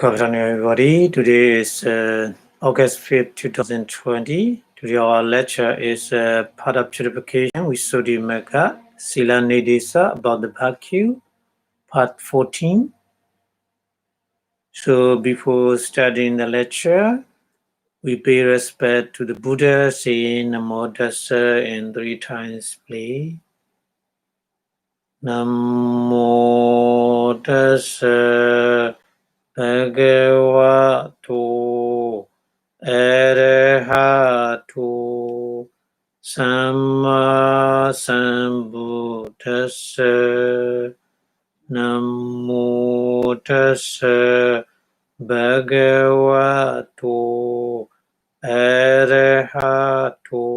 Good afternoon, everybody. Today is August 5th, 2020. Today our lecture is part of Purification with Sodi Mega, Sila Nidesa about the vacuum, part 14. So before starting the lecture, we pay respect to the Buddha, saying Namo Tassa in 3 times, please. Namo Tassa Bhagavato Arahato Samma Sambuddhassa Namo Tassa Bhagavato Arahato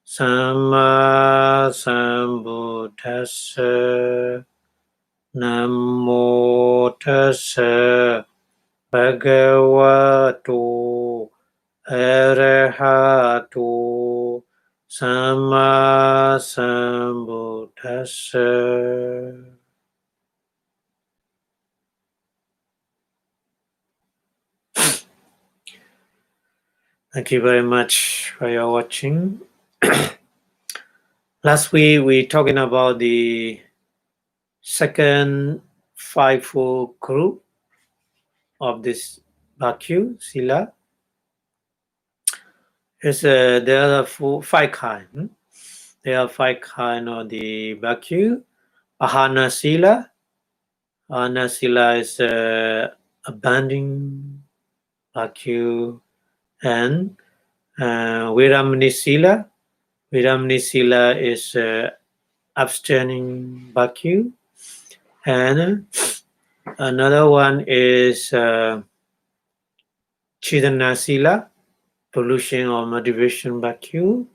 Samma Sambuddhassa Namo Tassa Bhagavato Arahato Samma Sambuddhassa. Thank you very much for your watching. Last week we talking about the second fivefold group of this vacuum, Sila. There are five kinds. There are 5 kinds of the vacuum. Ahana Sila. Ahana Sila is abandoning vacuum. And Viramani Sila. Viramani Sila is abstaining vacuum. And another one is Chidana Sila, pollution or motivation vacuum.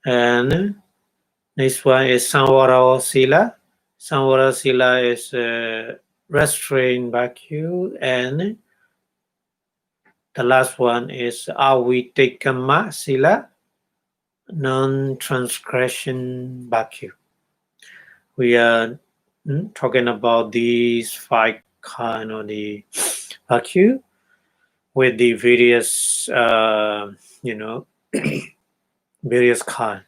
And next one is Samvara Sila. Samvara Sila is restraint vacuum. And the last one is Avitekama Sila, non-transgression vacuum. We are talking about these 5 kind of the vacuum with the various, various kind.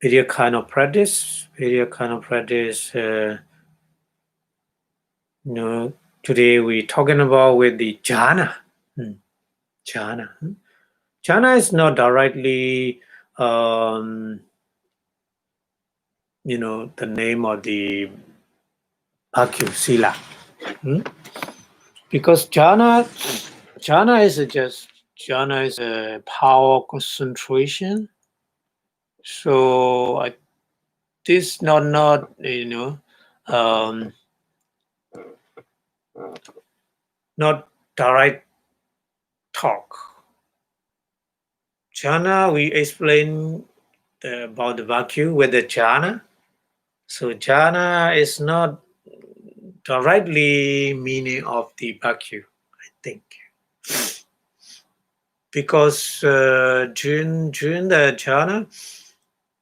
Various kind of practice. Today we're talking about with the jhana. Jhana. Jhana is not directly, the name of the vacuum Sila. Because jhana is a power concentration. So this not not direct talk. Jhana, we explain about the vacuum with the jhana. So jhana is not directly meaning of the vacuum, I think. Because during the jhana,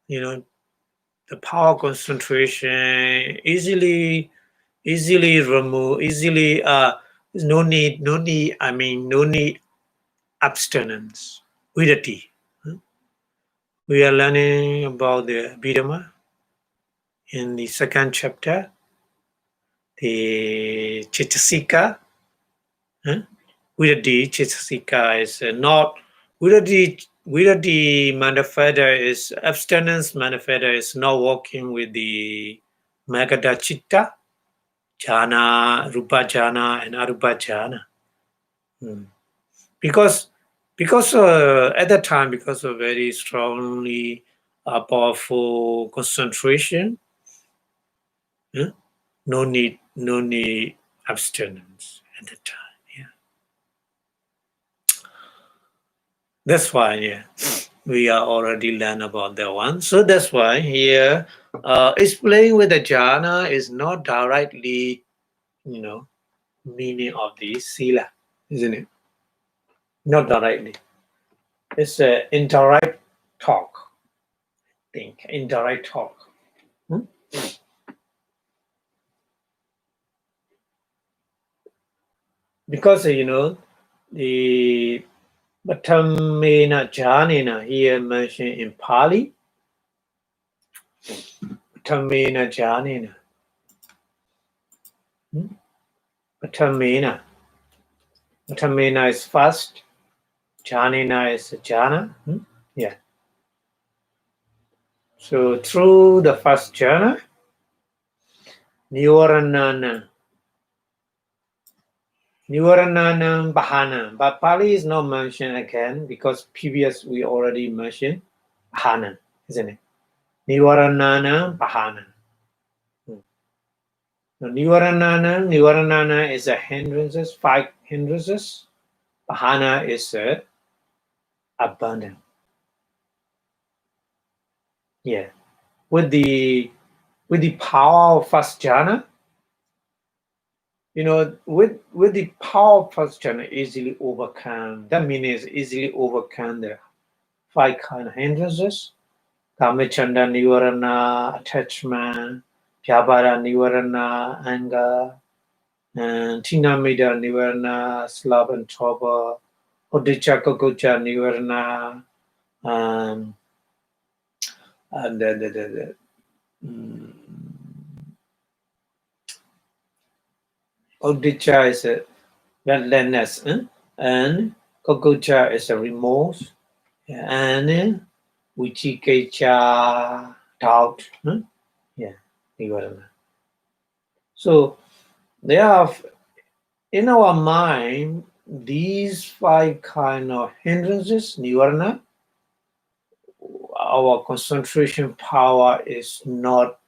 the power concentration easily remove, no need abstinence, vidati. We are learning about the Abhidhamma in the 2nd chapter, the Chittasika. Vidati Chittasika is not Vidati manifesta is abstinence manifesta is not working with the Magadha Chitta, Jhana, Rupa Jhana, and Arupa Jhana. Because at that time, because of very strongly powerful concentration, no need abstinence at that time. That's why, we are already learned about that one. So that's why here, explaining with the jhana is not directly, meaning of the sila, isn't it? Not directly. It's an indirect talk. I think indirect talk. because the Bhattamena Janina here mentioned in Pali. Bhattamena Janina. Bhattamena. Bhattamena is first. Janina is jhana. Yeah. So through the first jhana, Nivaranana Bahana. But Pali is not mentioned again because previous we already mentioned Bahana, isn't it? Nivaranana Bahana. Nivaranana is a hindrances, 5 hindrances. Bahana is abundant. Yeah. With the power of first jhana, with the power of first jhana easily overcome. That means easily overcome the 5 kind of hindrances. Kamachanda Nivarana, attachment, Vyabhara Nivarana, anger, and Tinamida Nivarana, sloth and trouble, Uddhacca Kukucca Nivarana, and the Uddhacca is a relentlessness, and Kukucca is a remorse, and Vicikicca, doubt. Yeah, Nivarana. So they are in our mind, these 5 kind of hindrances, nivarana, our concentration power is not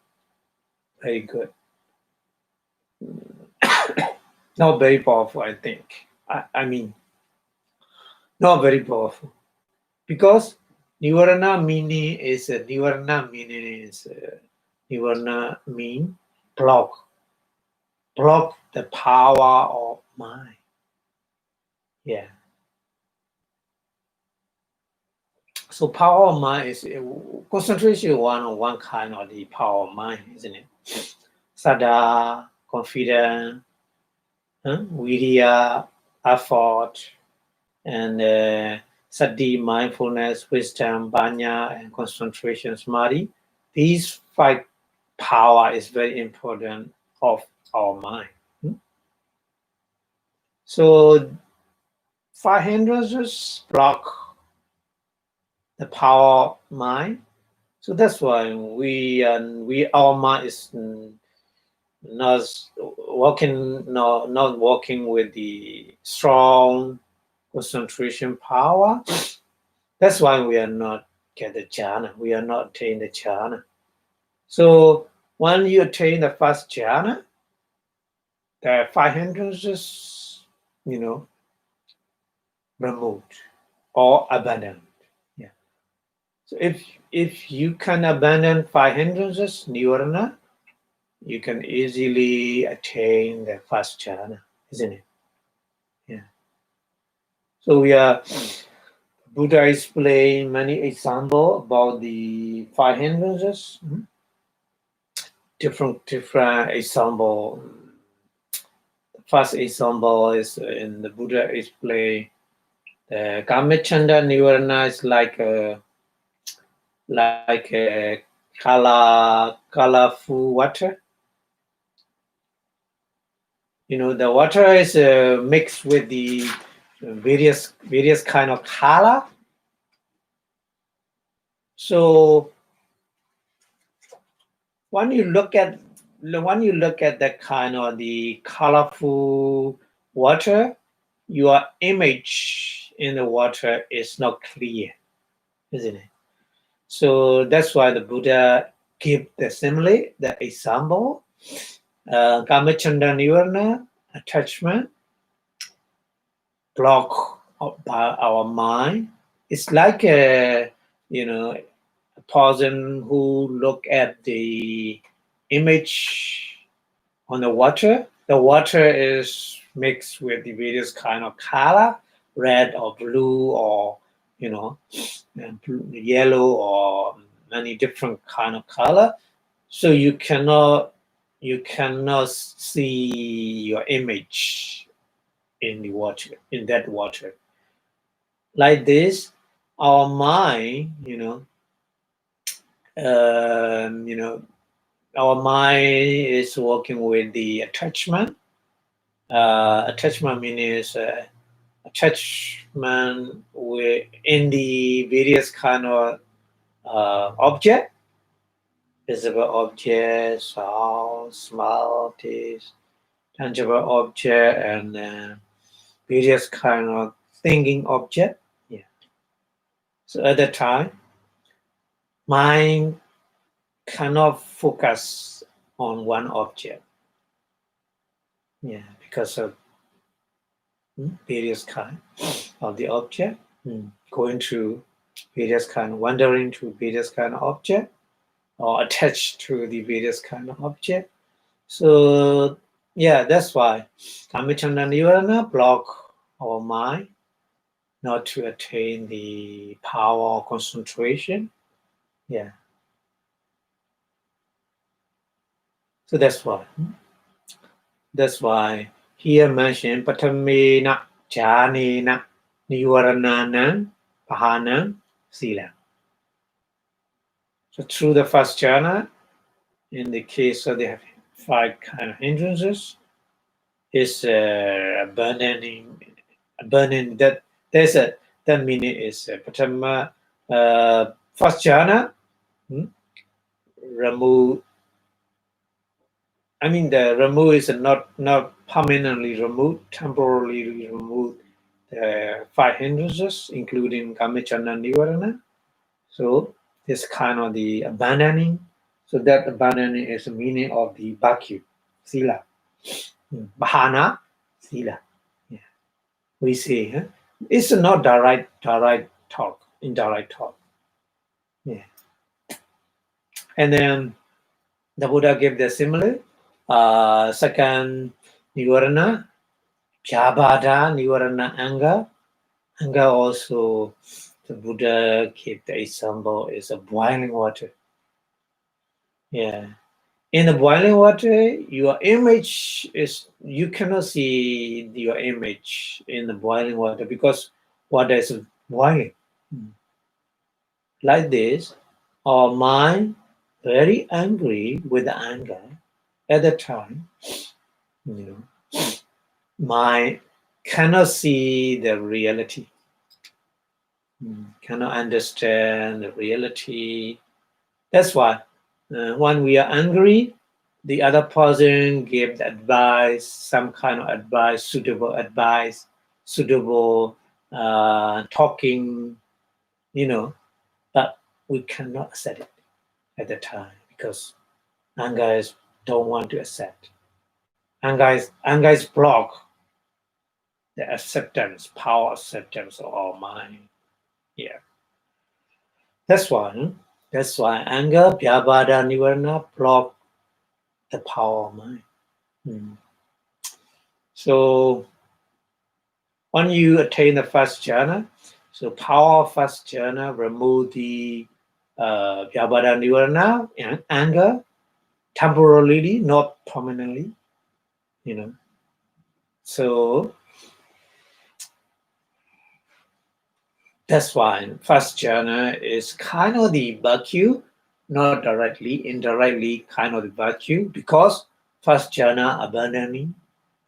very good. Not very powerful, I think. I mean, not very powerful. Because nivarana meaning is mean block the power of mind. Yeah. So power of mind is concentration one kind of the power of mind, isn't it? Sada, confidence, virya, effort, and sati, mindfulness, wisdom, banya, and concentration, samadhi. These 5 power is very important of our mind. So 5 hindrances block the power of mind. So that's why our mind is not working with the strong concentration power. That's why we are not get the jhana. We are not attain the jhana. So when you attain the first jhana, the 5 hindrances, removed or abandoned. Yeah. So if you can abandon 5 hindrances, nivarana, you can easily attain the first jhana, isn't it? Yeah. So Buddha explained many examples about the 5 hindrances. Different example. The first example is in the Buddha explained the Kamachanda Nivarana is like a colorful water. The water is mixed with the various kind of color. So when you look at that kind of the colorful water, your image in the water is not clear, isn't it? So that's why the Buddha give the simile, the example, Kamachanda Nivarana, attachment, block by our mind. It's like a person who look at the image on the water. The water is mixed with the various kind of color, red or blue or yellow or many different kind of color. So you cannot see your image in the water, in that water. Like this, our mind, our mind is working with the attachment. Attachment means attachment in the various kind of object, visible object, sound, smell, taste, tangible object, and various kind of thinking object. Yeah. So at that time, mind cannot focus on one object. Yeah, because of various kind of the object, going through various kind, wandering to various kind of object, or attached to the various kind of object. So yeah, that's why Kamicchana Nivarana block our mind not to attain the power of concentration. Yeah. So that's why. That's why here mentioned Patamena Janena Nivaranana Pahana Sila. So through the first jhana, in the case of the 5 kind of hindrances, is abandoning that there's a that meaning is Patama first jhana remove. I mean the remove is not permanently removed, temporarily removed the 5 hindrances, including Kamicchana Nivarana. So this kind of the abandoning. So that abandoning is the meaning of the Bhakya, Sila. Bahana, Sila. Yeah. We say it's not direct talk, indirect talk. Yeah. And then the Buddha gave the similar second Nivarana, Jabada, Nivarana, anger. Anger also, the Buddha gave the example is a boiling water. Yeah. In the boiling water, your image is, you cannot see your image in the boiling water because water is boiling. Like this, our mind very angry with anger at the time, mind cannot see the reality, cannot understand the reality. That's why when we are angry, the other person gives advice, some kind of advice, suitable talking, but we cannot accept it at the time because anger is don't want to accept. Anger is block the acceptance, power acceptance of our mind. Yeah. That's why anger, Vyabhada, Nivarana block the power of mind. So when you attain the first jhana, so power of first jhana remove the Vyabhada, Nivarana and anger temporarily, not permanently. So that's why first jhana is kind of the virtue, not directly, indirectly kind of the virtue, because first jhana abandoning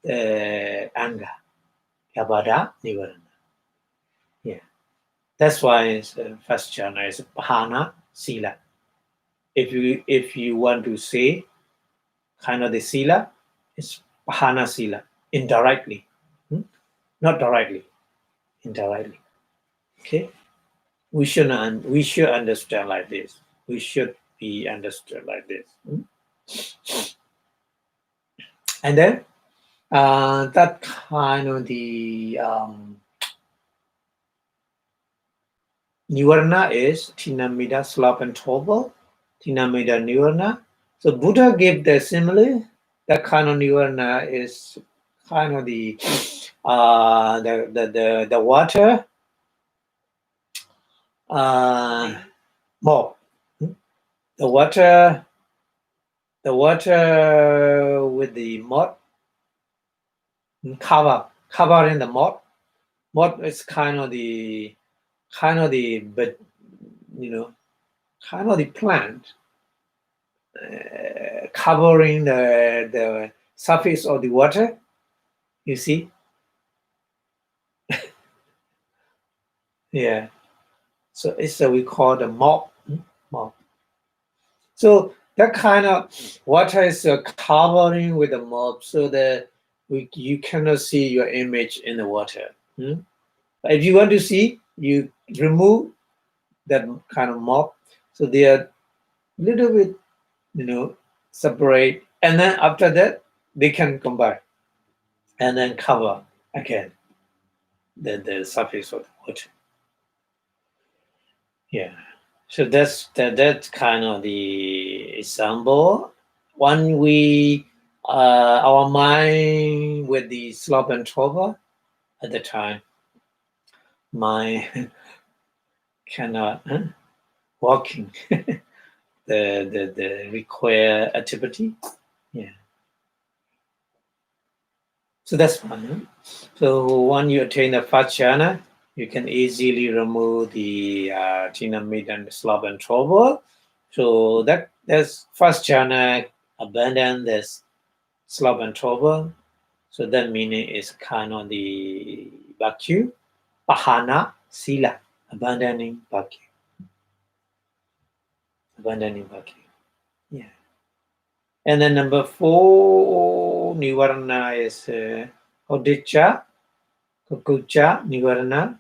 anger, Vyabhada, Nivarana. Yeah. That's why first jhana is Bahana Sila. If you want to say kind of the Sila, it's Bahana Sila, indirectly, not directly, indirectly. Okay, we should understand like this. We should be understood like this. And then that kind of the Nivarana is Tinamida, sloth and torpor. Tinamida Nivarana. So Buddha gave the simile. That kind of Nivarana is kind of the water more. The water with the mud cover covering the moth. Moth is kind of the but kind of the plant covering the surface of the water. You see, yeah. So it's we call the moth. Moth. So that kind of water is covering with the moth, so that you cannot see your image in the water. If you want to see, you remove that kind of moth, so they are little bit, separate, and then after that they can come back and then cover again the surface of the water. Yeah. So that's kind of the example. When we our mind with the slope and trouble at the time, mind cannot walking the required activity. Yeah. So that's one. So when you attain the first jhana, you can easily remove the tinamid and slope and trouble. So that's first jhana, abandon this slope and trouble. So that meaning is kind of the bhakti, pahana, sila, abandoning bhakti. Abandoning bhakti. Yeah. And then number 4, nivarana is odicca, kukucha, nivarana,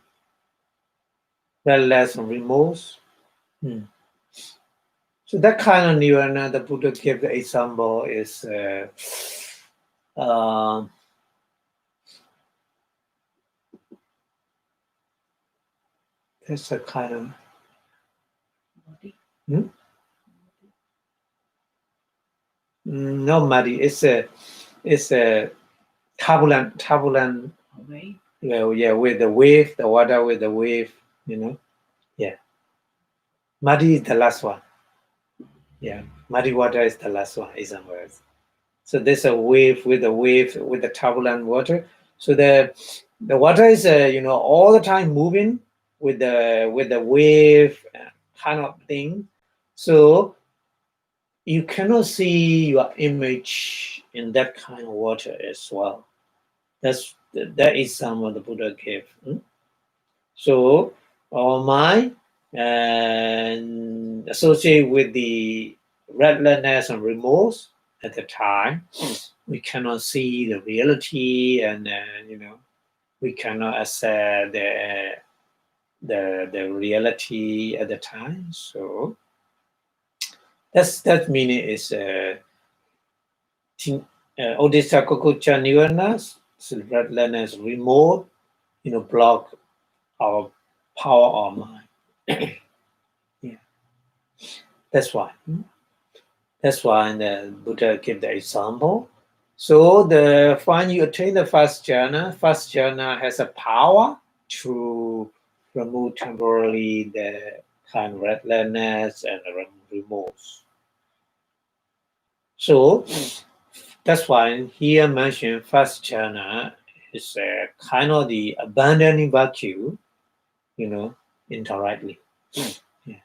less remorse. So that kind of nivarana, the Buddha gave the example is that's a kind of no muddy. It's a turbulent. Wave. Yeah, with the wave, the water with the wave. Yeah. Muddy is the last one. Yeah, muddy water is the last one. In some words. So there's a wave with the turbulent water. So the water is all the time moving with the wave kind of thing. So you cannot see your image in that kind of water as well. That is some of the Buddha gave. So our mind and associated with the restlessness and remorse at the time, we cannot see the reality, and we cannot accept the reality at the time. So that meaning is odisha kokucha nivarana, restlessness, remorse, block our power of mind. Yeah, that's why. That's why the Buddha gave the example. So when you attain the first jhana has a power to remove temporarily the kind of restlessness and remorse. So that's why here mentioned first jhana is kind of the abandoning vacuum, indirectly. Yeah.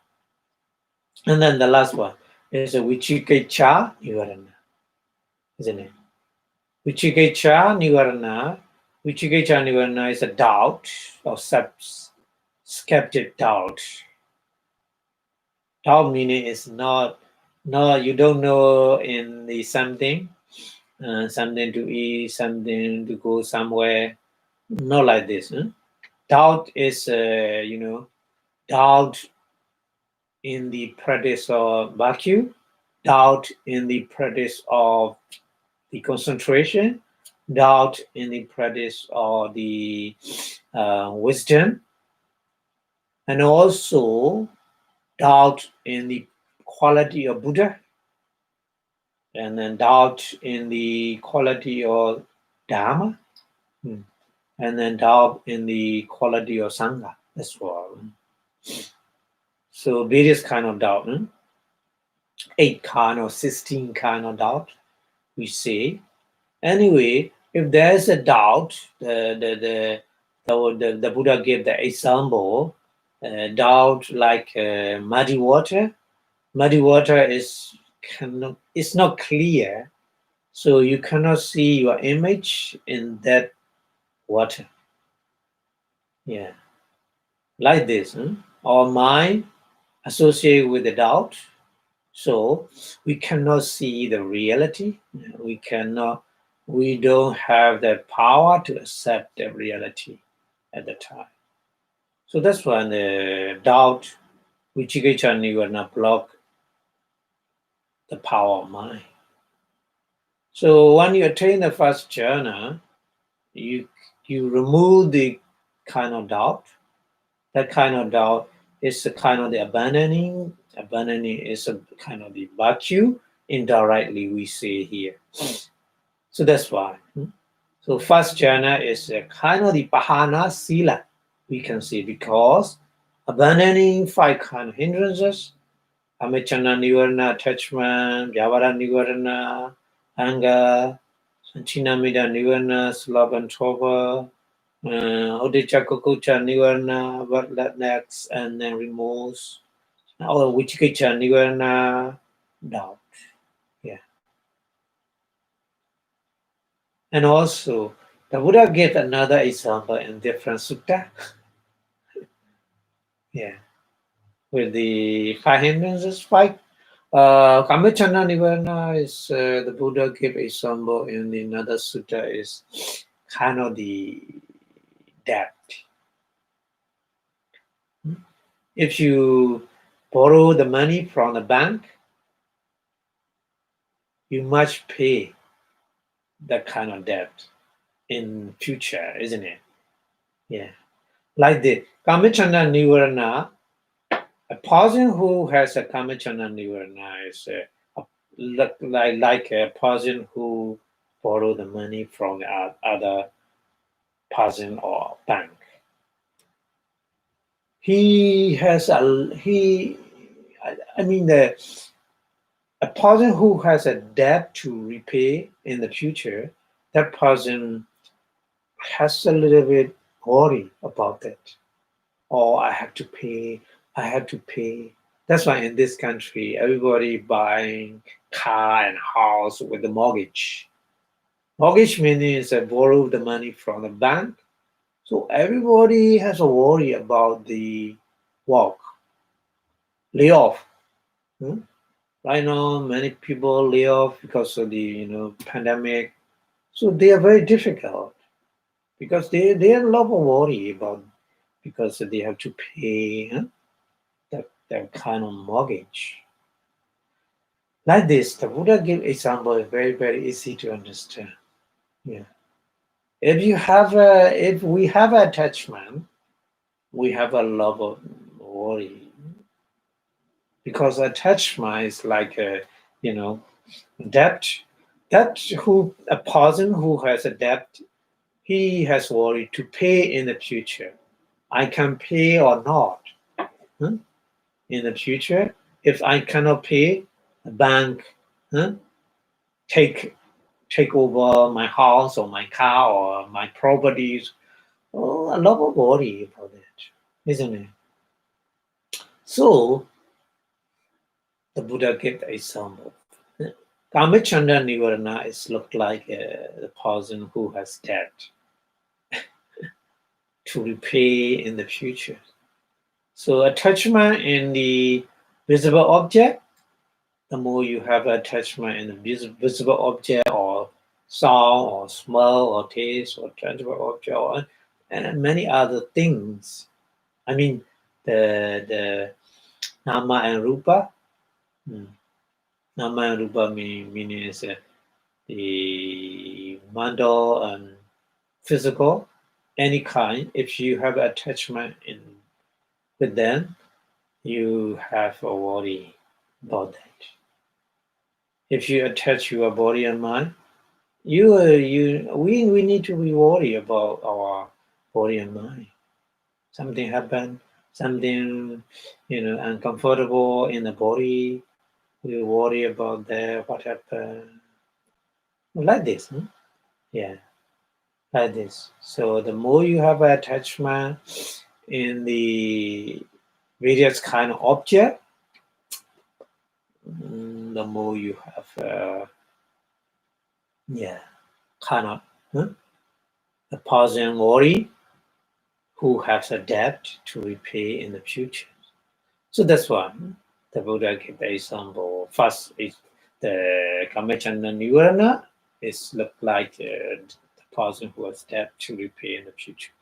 And then the last one is a vichikecha nivarana, isn't it? Vichikecha nivarana is a doubt or skeptic doubt. Doubt meaning is not you don't know in the something, something to eat, something to go somewhere. Not like this. Doubt is doubt in the practice of vacuum, doubt in the practice of the concentration, doubt in the practice of the wisdom, and also doubt in the quality of Buddha, and then doubt in the quality of Dharma, and then doubt in the quality of Sangha. That's all. So various kind of doubt, 8 kind or 16 kind of doubt, we say. Anyway, If there is a doubt, the Buddha gave the example, doubt like muddy water. Muddy water is not clear, so you cannot see your image in that water. Yeah, like this. Our mind associated with the doubt, so we cannot see the reality. We don't have the power to accept the reality at the time. So that's why the doubt, Vichikicha Nirvana block the power of mind. So when you attain the first jhana, you remove the kind of doubt. That kind of doubt is a kind of the abandoning. Abandoning is a kind of the virtue. Indirectly, we say here. So that's why. So first jhana is a kind of the pahana sila, we can say, because abandoning 5 kind of hindrances, amechana nivarana, attachment, vyavara nivarana, anger, chinamida nivarana, sloth and trouble, Udicca Kukucca Nivarana, next, and then remorse, or Vichikicha Nivarana, doubt. Yeah. And also, the Buddha gave another example in different sutta. Yeah. With the 5 hindrances, 5. Kamachana Nivarana is the Buddha gave example in another sutta is kind of the debt. If you borrow the money from the bank, you must pay that kind of debt in future, isn't it? Yeah. Like the Kamachana Nivarana, a person who has a Kamachana Nivarana is like a person who borrow the money from the other person or bank. He has a person who has a debt to repay in the future, that person has a little bit worry about it. Oh, I have to pay. That's why in this country, everybody buying car and house with the mortgage. Mortgage means I borrow the money from the bank. So everybody has a worry about the work, layoff. Right now, many people lay off because of the pandemic. So they are very difficult because they have a lot of worry about because they have to pay that kind of mortgage. Like this, the Buddha gave example is very, very easy to understand. Yeah. If we have attachment, we have a lot of worry. Because attachment is like debt. A person who has a debt, he has worry to pay in the future. I can pay or not. In the future, if I cannot pay, the bank take over my house or my car or my properties. Oh, a lot of worry about it, isn't it? So the Buddha gave the example. Kamachanda Nivarana is looked like the person who has debt to repay in the future. So attachment in the visible object, the more you have attachment in the visible object or sound or smell or taste or tangible object and many other things. I mean the nama and rupa. Nama and rupa meaning is the mental and physical, any kind. If you have attachment with them, you have a worry about that. If you attach your body and mind, we need to be worried about our body and mind. Something happened, something uncomfortable in the body. We worry about that. What happened? Like this, Yeah. like this. So the more you have attachment in the various kind of object, the more you have kind of the person worry who has a debt to repay in the future. So that's why the Buddha gave the example. First is the Kamachana Nivarana is look like the person who has debt to repay in the future.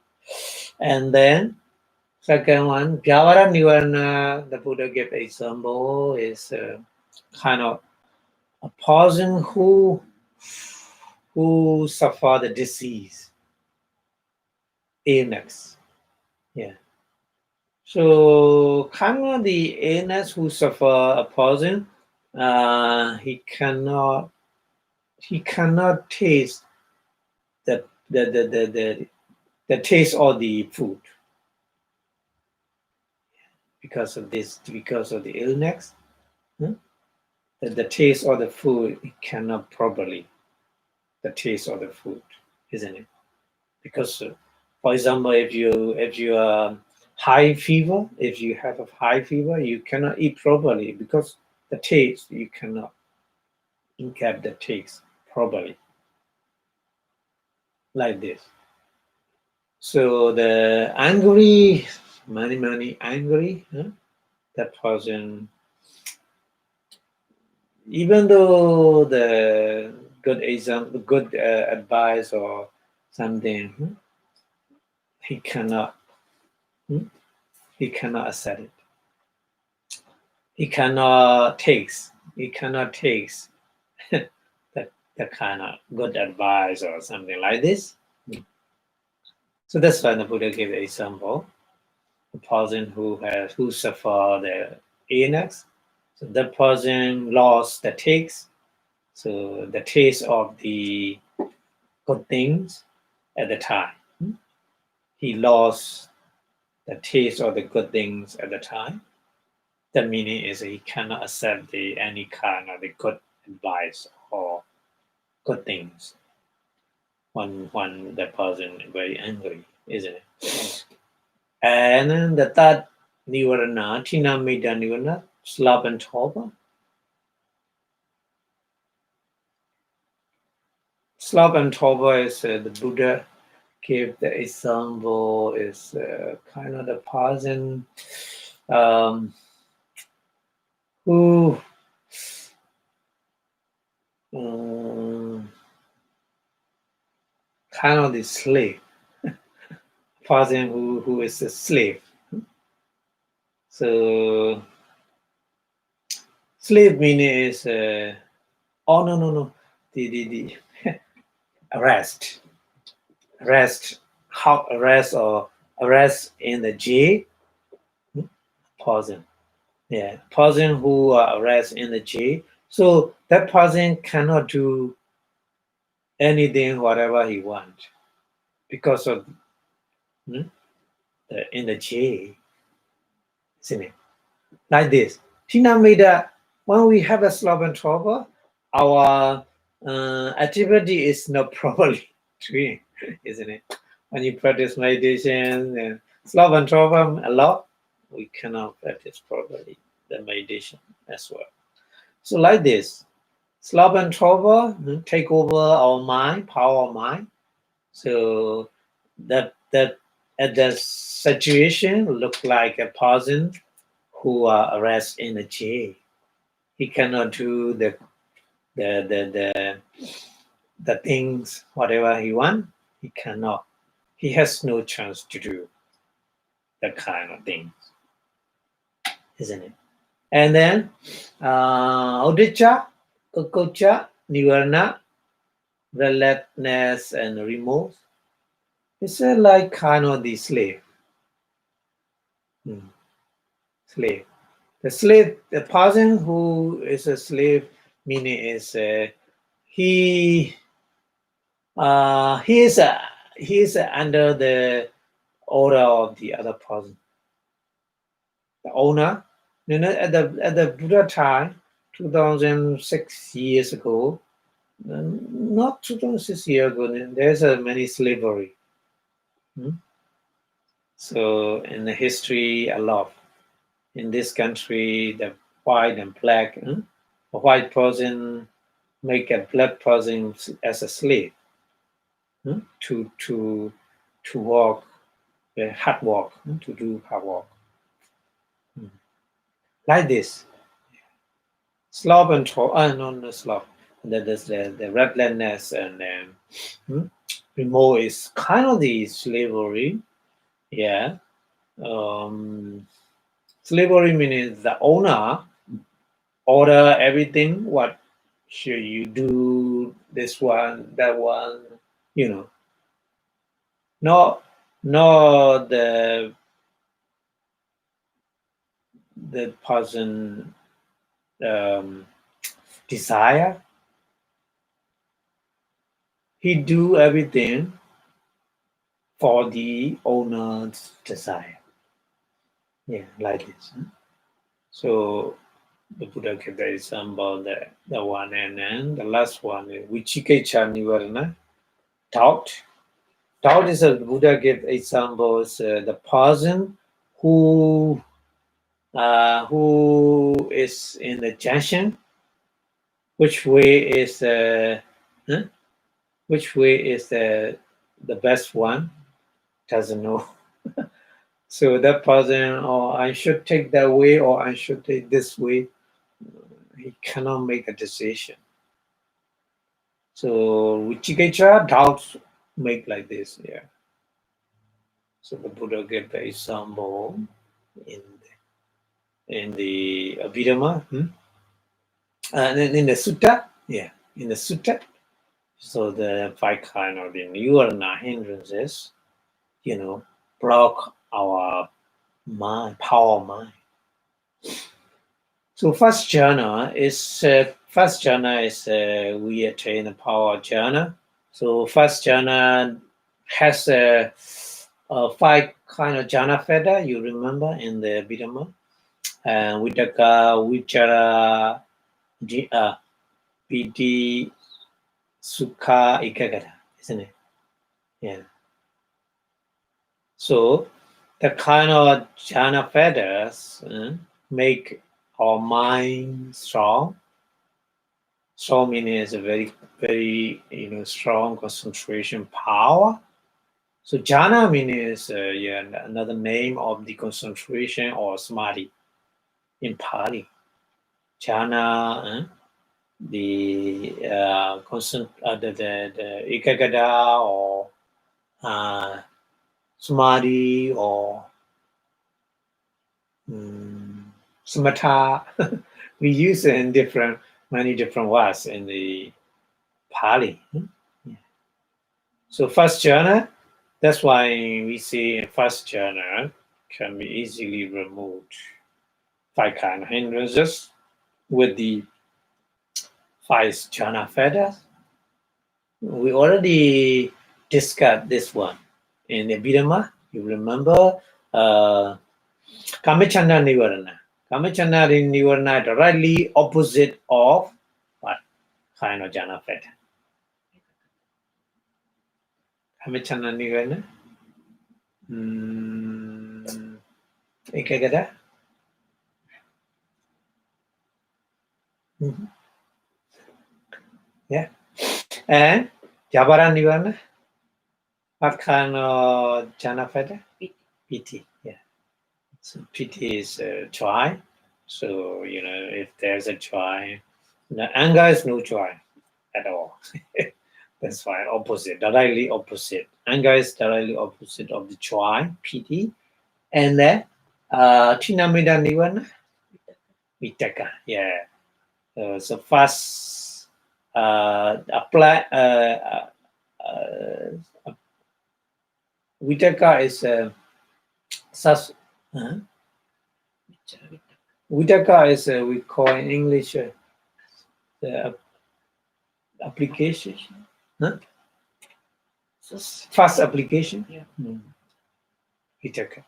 And then second one, Vyavara Nivarana, the Buddha gave the example is kind of a person who suffer the disease, illness. Yeah. So kind of the illness who suffer a person, he cannot taste the taste of the food because of the illness. The taste of the food, he cannot properly the taste of the food, isn't it? Because for example, if you high fever, if you have a high fever, you cannot eat properly because the taste, you cannot get the taste properly, like this. So the angry, many angry, that person, even though the good example, good advice or something, he cannot accept it. He cannot taste the kind of good advice or something like this. So that's why the Buddha gave the example. The person who suffer the illness, so that person lost the taste. So the taste of the good things at the time. He lost the taste of the good things at the time. The meaning is he cannot accept any kind of the good advice or good things when the person is very angry, isn't it? And then the third nivarana, Tinamida nivarana, sloth and torpor. Sloth and torpor is the Buddha gave the example is kind of the person who kind of the slave, person who is a slave. So slave meaning is the arrest in the jail. Person, person who are arrested in the jail. So that person cannot do anything whatever he wants because of in the jail, isn't it? Like this. Tinamida, when we have a sloth and torpor, our activity is not properly doing, isn't it? When you practice meditation and sloth and torpor a lot, we cannot practice properly the meditation as well. So like this, sloth and torpor take over our mind, power of mind. So that at that situation look like a person who are arrested in a jail. He cannot do the things whatever he want. He cannot. He has no chance to do that kind of things, isn't it? And then Udicca, Kukucca, Nivarana, relentlessness and remorse. It's like kind of the slave. Slave. The person who is a slave, meaning is he is under the order of the other person. The owner, at the Buddha time, 2006 years ago, Not 2006 years ago, there's many slavery. So in the history, a lot. In this country, the white and black, a white person make a black person as a slave to work, hard work, to do hard work. Like this. Slop and not slop. The redness and remote is kind of the slavery. Yeah. Slavery means the owner order everything. What should you do? This one, that one. Not the person desire. He do everything for the owner's desire. Yeah, like this. So the Buddha gave the example, the one, and then the last one is Vichikecha Nivarana, doubt. Doubt is a Buddha gave examples, the person who is in the junction, which way is the best one, doesn't know. So that person, I should take that way or I should take this way, he cannot make a decision. So Vichikecha, doubts make like this, yeah. So the Buddha gave the example in the Abhidhamma, in the Sutta, yeah, in the Sutta. So the 5 kind of the nirvana hindrances, block our mind, power mind. So first jhana is we attain the power jhana. So first jhana has 5 kind of jhana feather. You remember in the Abhidhamma, Vitaka, Vichara, Piti, Sukha, Ekagata, isn't it? Yeah. So the kind of jhana feathers make our mind strong. Strong meaning is a very, very strong concentration power. So jhana means another name of the concentration or samadhi in Pali. Jhana, the ekagata or samadhi or samatha. We use it in many different words in the Pali. So first jhana, that's why we see first jhana can be easily removed. 5 kind of hindrances with the 5 jhana feathers. We already discussed this one in the Abhidhamma. You remember Kamachanda Nivarana. Kamachanda Nivarana directly opposite of what kind of jhana feather? Kamachanda Nivarana. Ekagata. Yeah. And Jabara Nivarana. What kind of jhana feather? Piti. Yeah. So piti is joy. So if there's a joy, the anger is no joy at all. That's why opposite, directly opposite. Anger is directly opposite of the joy, piti, and then Chinamida Nivarana, Vitaka. Yeah. So first apply. Vitaka is Vitaka is we call in English the application. Fast application. Yeah. Vitaka.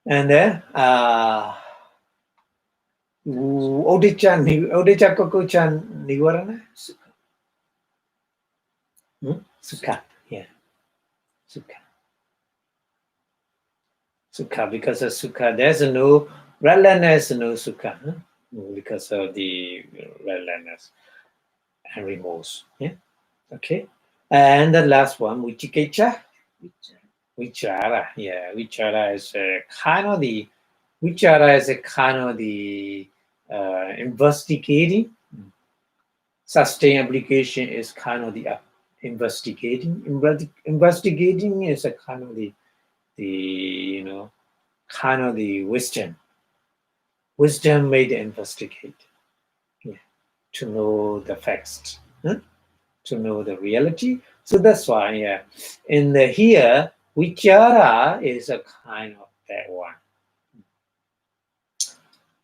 And then Odichan Kokochan Nivarana? Sukha. Yeah. Sukha. Sukha. Because of sukha, there's no restlessness, no sukha. Because of the restlessness and remorse. Yeah. Okay. And the last one, Vichikecha. Vichara. Yeah. Vichara is kind of the investigating. Sustained application is kind of the investigating. Investigating is a kind of the kind of the wisdom. Wisdom made investigate. Yeah. To know the facts. To know the reality. So that's why in the here, vichara is a kind of that one.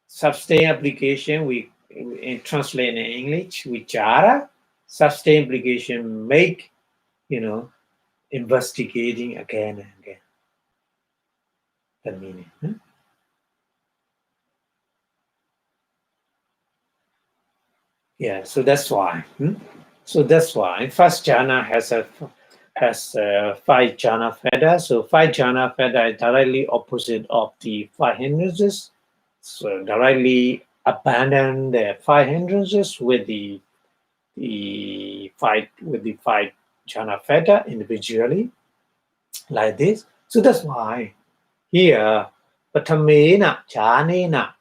Sustained application, we translate in English, vichara, sustained application make, investigating again and again. The meaning. Yeah, so that's why. So that's why first jhana has 5 jhana fetters. So 5 jhana fetters is directly opposite of the 5 hindrances. So directly abandon the 5 hindrances with the 5 jhana fetters individually, like this. So that's why here patamena jhanena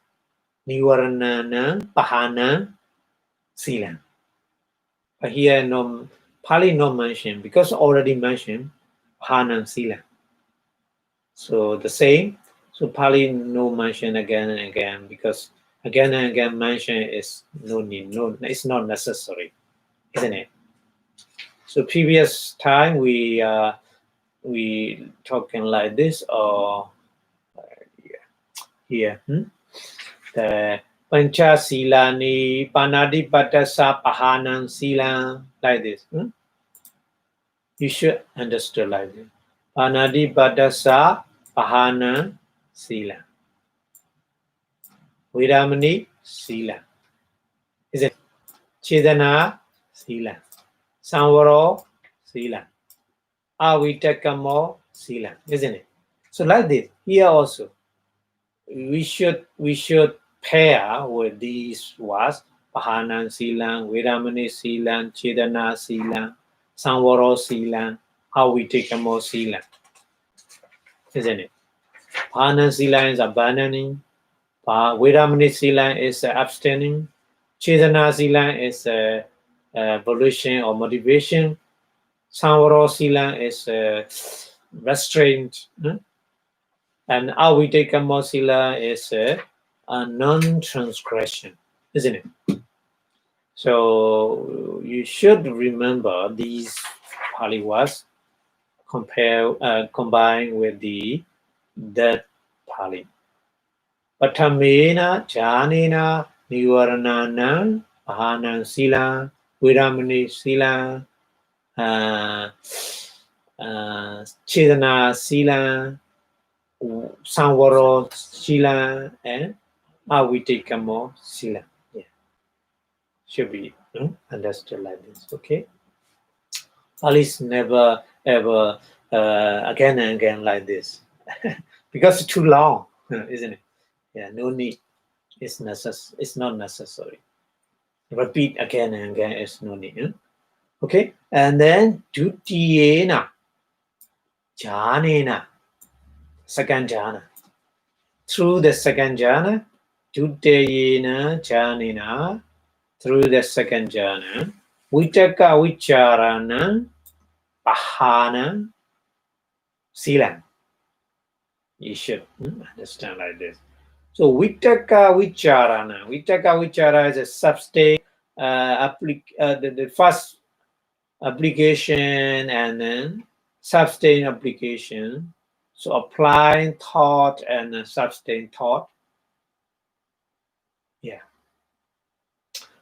nivaranana pahana sila. But here no Pali not mentioned because already mentioned pahana sila. So the same. So Pali no mention again and again because again and again mention is no need, it's not necessary, isn't it? So previous time we talking like this or here. The Pancha Silani Panadi Patasa Pahanan Sila like this. You should understand like this. Panadi Patasa Pahanan Sila. Viramani Sila. Is it? Chedana Sila. Samvaro Sila. Avitakamo Sila. Isn't it? So like this. Here also. We should pair with these words Pahanan Silang, Viramani Silang, Chedana Silang, Samvaro Silang, how we take a more Silang. Isn't it? Pahanan Silang is abandoning, Viramani Silang is abstaining, Chedana Silang is volition or motivation, Samvaro Silang is restraint. And Avitakamo Sila is a non-transgression, isn't it? So you should remember these Pali words combined with that Pali. Patamena Janena Nivaranana Pahanan Sila Viramani Sila Chedana Sila Samvaro Sila and Avitakamo Sila. Yeah. Should be understood like this. Okay. Pali's never ever again and again like this because it's too long, isn't it? Yeah, no need. It's not necessary. Repeat again and again is no need. Okay, and then Dutiyena Jhanena. Second jhana. Through the second jhana, Dutayena Jhanena, through the second jhana, Vitaka Vicharana Pahana Silang. You should understand like this. So Vitaka Vicharana is a sustained the first application and then sustained application. So applying thought and sustained thought. Yeah.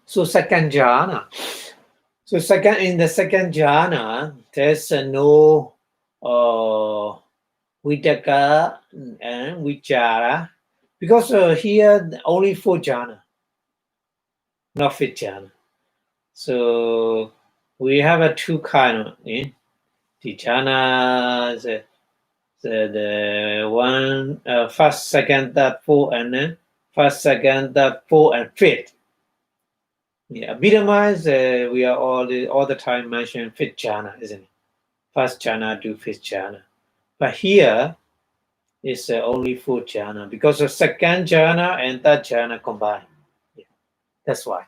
So second jhana. So in the second jhana, there's no vitaka and vichara because here only 4 jhana, not 5th jhana. So we have a two kind of the jhana, the one first, second, third, fourth, and then first, second, third, fourth, and fifth. Yeah, Abhidhamma is we are all the time mentioning fifth jhana, isn't it? First jhana to fifth jhana, but here is only fourth jhana because the second jhana and third jhana combined. Yeah, that's why.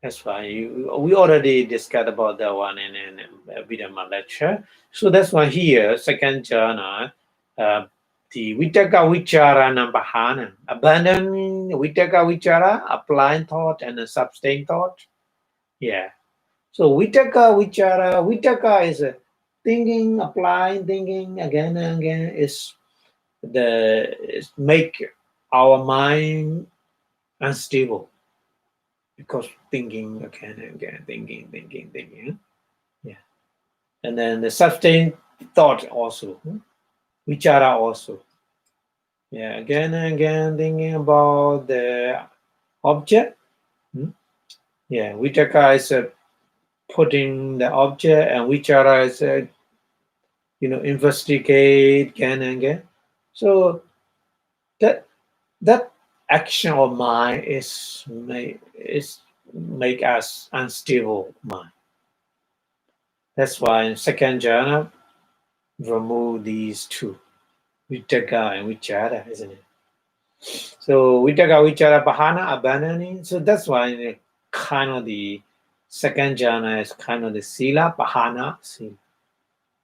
That's why we already discussed about that one in Abhidhamma lecture. So that's why here, second jhana, the Vitaka Vichara Nambahana, abandoning Vitaka Vichara, applying thought and a sustained thought. Yeah. So Vitaka Vichara, Vitaka is thinking, applying, thinking again and again is make our mind unstable. Because thinking again and again, thinking. Yeah. And then the sustained thought also, vichara also. Yeah, again and again thinking about the object. Yeah, vitaka is putting the object, and vichara is investigate again and again. So that action of mind is make us unstable mind. That's why in second jhana, remove these two, vitaka and vichara, isn't it? So vitaka, vichara, bahana, abandoning. So that's why kind of the second jhana is kind of the sila, bahana, sila.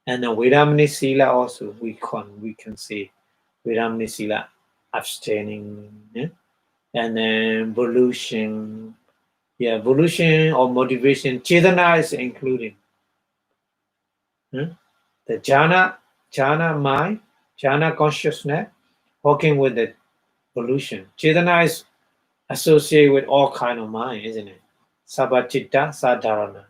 And the Vedamini sila also, we can say Vedamini sila, abstaining. Yeah? And then volition. Yeah, volition or motivation, chetana is including. The jhana mind, jhana consciousness, working with the volition. Chetana is associated with all kind of mind, isn't it? Sabbachitta, sadharana.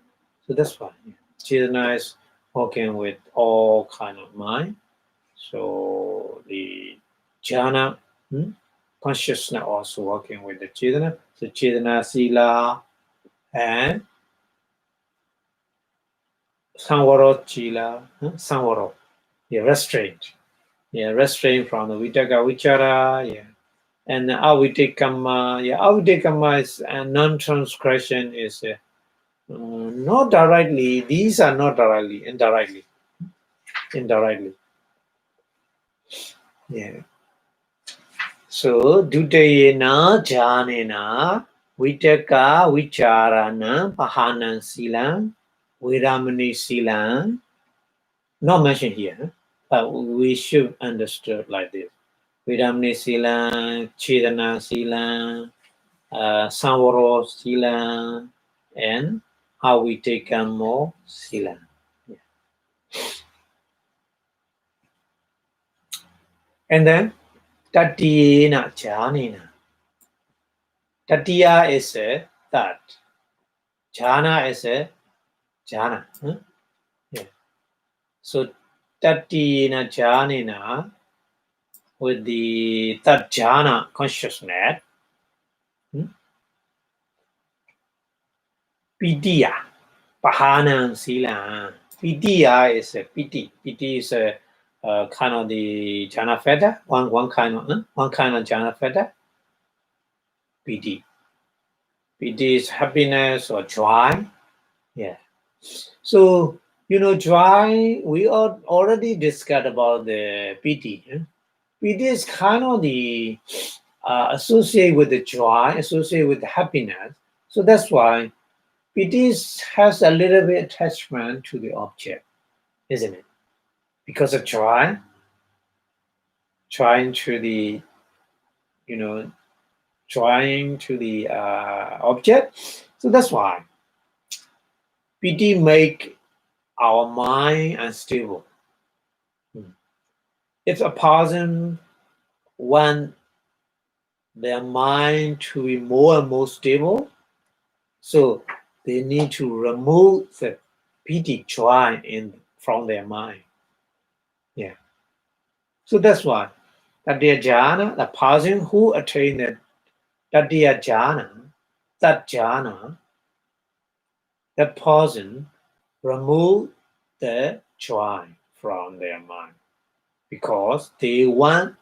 So that's why. Chetana is working with all kind of mind. So the jhana consciousness also working with the chetana. So chetana, sila, and samvaro, chila, samvaro. Yeah, restraint. Yeah, restraint from the vitaka, vichara. Yeah. And avidhamma, avidhamma is non-transgression is not directly. These are not directly, indirectly. Yeah. So dutayena janena vitaka vicharana pahana silam viramani silam. Not mentioned here, but we should understand like this. Viramani silam, chedana silam, samvaro sila, and how we take more sila. Yeah. And then tatiyena janena. Tatiya is a that. Jhana is a jhana. Yeah. So tatiyena janena with the tat jhana consciousness. Pitiya. Pahana sila. Pitiya is a piti. Piti is a kind of the jhana fetter. One kind of jhana fetter. Piti. Piti is happiness or joy. Yeah. So joy. We already discussed about the piti. Piti is kind of the associated with the joy, associated with the happiness. So that's why piti has a little bit attachment to the object, isn't it? Because of trying to the object. So that's why piti make our mind unstable. If a person want their mind to be more and more stable, so they need to remove the piti joy from their mind. Yeah. So that's why Tatiya jhana, the person who attained the Tatiya jhana, that jhana, that person remove the joy from their mind because they want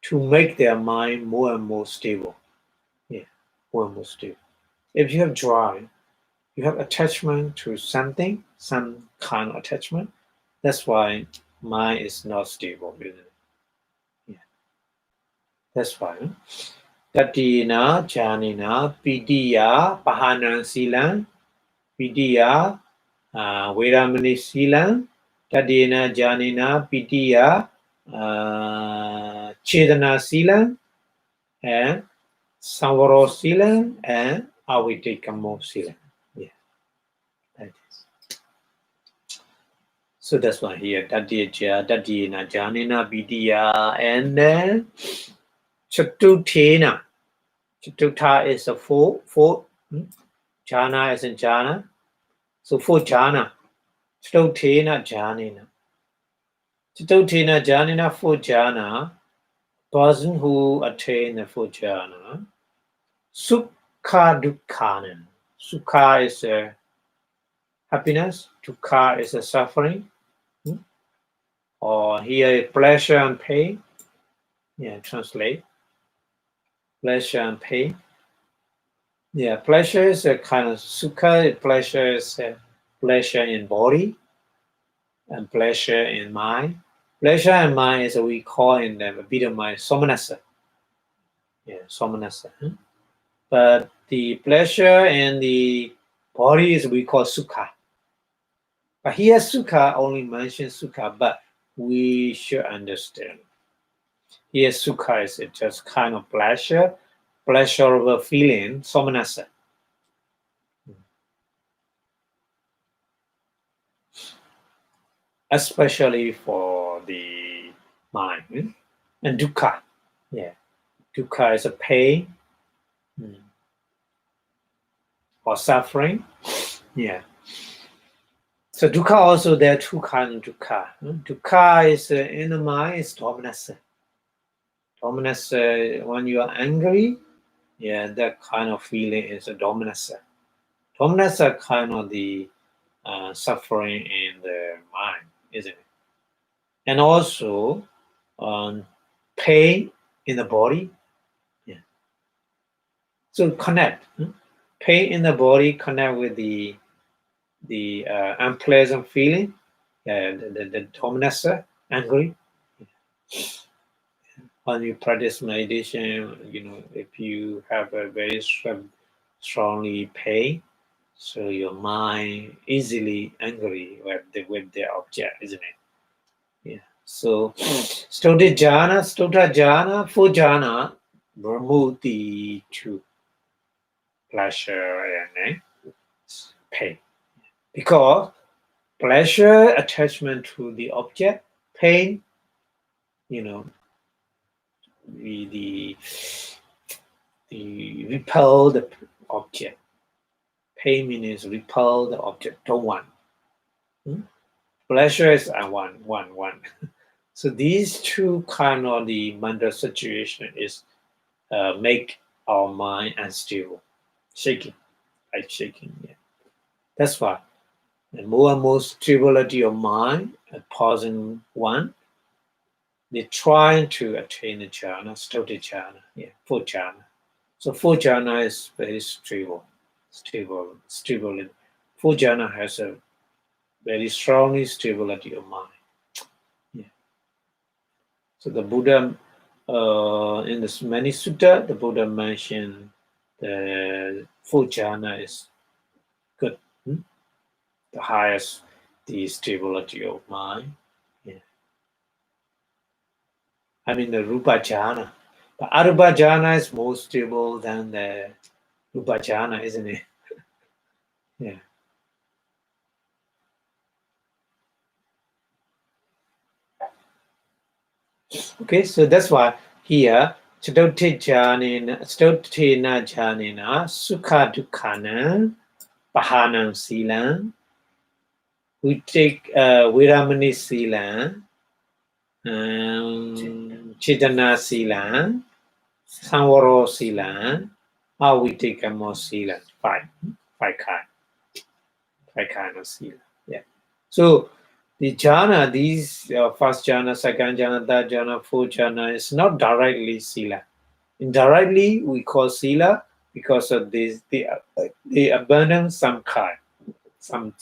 to make their mind more and more stable. Yeah, more and more stable. If you have joy, you have attachment to something, some kind of attachment. That's why mind is not stable, isn't it? Yeah. That's why. Tatina, Janina, Pidiya, Pahana Silan, Pidiya, Veramani Silan, Tatina, Janina, Pidiya, Chetana Silan, and Samvaro Silan, and Avitekamo Silan. Yeah, that is. So that's why here, Tatiya, Tatina, Janina, Pidiya, and then Chatutena. Chatutha is a four. Jhana is in jhana. So for jhana, Chatutena Jhanina. Chatutena Jhanina for jhana, person who attain the full jhana, Sukha Dukkhana. Sukha is a happiness, Dukkha is a suffering, or here pleasure and pain. Yeah, translate. Pleasure and pain. Yeah, pleasure is a kind of Sukha, pleasure is a pleasure in body and pleasure in mind. Pleasure and mind is what we call in the Abhidhamma Somanasa. Yeah, Somanasa. But the pleasure and the body is we call Sukha. But here Sukha only mentions Sukha, but we should understand. Here Sukha is just kind of pleasurable feeling, Somanasa. Especially for the mind. And Dukkha. Yeah. Dukkha is a pain or suffering. Yeah. So dukkha also there are two kinds of dukkha. Dukkha is in the mind is dominance. Dominance when you are angry, yeah, that kind of feeling is a dominance. Dominance are kind of the suffering in the mind, isn't it? And also pain in the body. Yeah. So connect. Pain in the body connect with the unpleasant feeling, the dominance, angry. When you practice meditation, if you have a very strongly pain, so your mind easily angry with the object, isn't it? Yeah. So Stota jhana, full jhana, remove the two pleasure and pain. Because pleasure attachment to the object, pain, the repel the object. Pain means repel the object, don't want. Pleasure is I want. So these two kind of the mental situation is make our mind unstable, shaking, like shaking. Yeah. That's why. And more stability of mind, a person one, they're trying to attain the jhana, stota jhana, full jhana. So full jhana is very stable. Full jhana has a very strong stability of mind. Yeah. So the Buddha, in the many sutta, the Buddha mentioned the full jhana is good. The highest, the stability of mind. Yeah. I mean the rupa jhana. But arupa jhana is more stable than the rupa jhana, isn't it? Yeah. Okay, so that's why here, Stotena Janina, Sukha Dukkhana, Pahanam Silan. We take Viramani Silan, Chitana Silan, Samvaro Silan, How we take a more sila? Five kind of sila. Yeah. So the jhana, these first jhana, second jhana, third jhana, fourth jhana is not directly sila. Indirectly, we call sila because of this. They abandon some kind of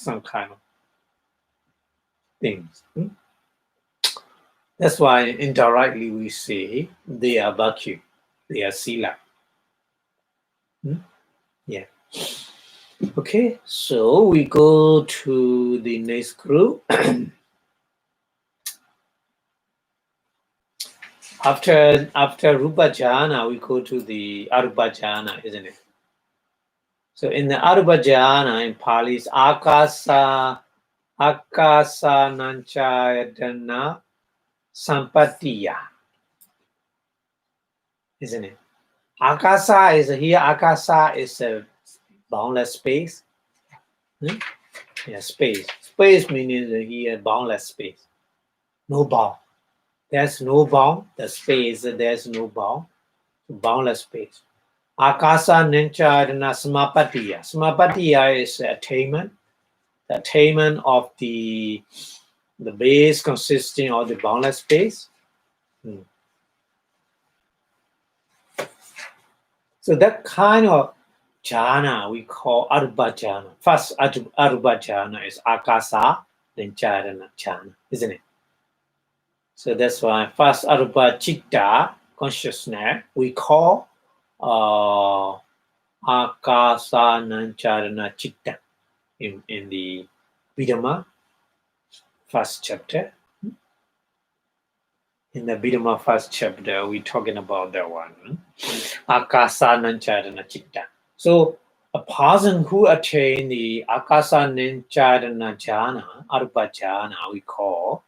things. That's why indirectly we say they are bhakti, they are sila. Yeah. Okay, so we go to the next group. After Rupa Jhana, we go to the Arupa Jhana, isn't it? So in the Arupa Jhana in Pali is Akasa Nanchayatana Sampatiya, isn't it? Akasa is here. Akasa is a boundless space. Yeah, space. Space meaning here boundless space. No bound. There's no bound. The space, there's no bound. Boundless space. Akasa Nanchayatana Samapatiya. Samapatiya is attainment. The attainment of the base consisting of the boundless space. So that kind of jhana we call Arupa Jhana. First Arupa Jhana is Akasa, then Charana Jhana, isn't it? So that's why first Arupa Chitta consciousness we call Akasa Nancharana Chitta in the Abhidhamma first chapter. In the Abhidhamma first chapter, we're talking about that one. Akasa Nancharana Chitta. So a person who attained the Akasa Nancharana Jhana, Arupa Jhana, we call.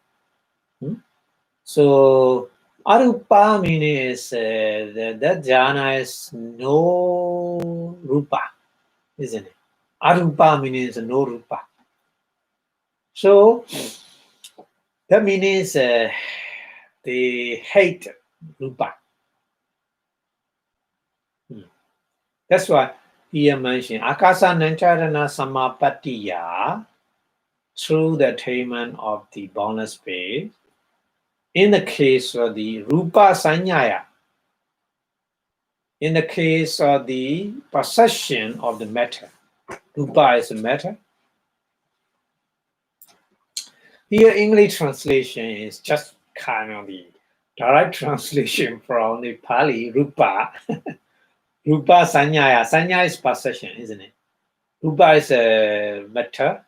So Arupa means that jhana is no rupa, isn't it? Arupa means no rupa. So that means they hate rupa. That's why here mentioned Akasa Nancharana Samapatiya through the attainment of the boundless space. In the case of the Rupa Sanyaya, in the case of the possession of the matter, Rupa is a matter. Here, English translation is just kind of the direct translation from the Pali, Rupa. Rupa Sanyaya. Sanya is possession, isn't it? Rupa is a matter,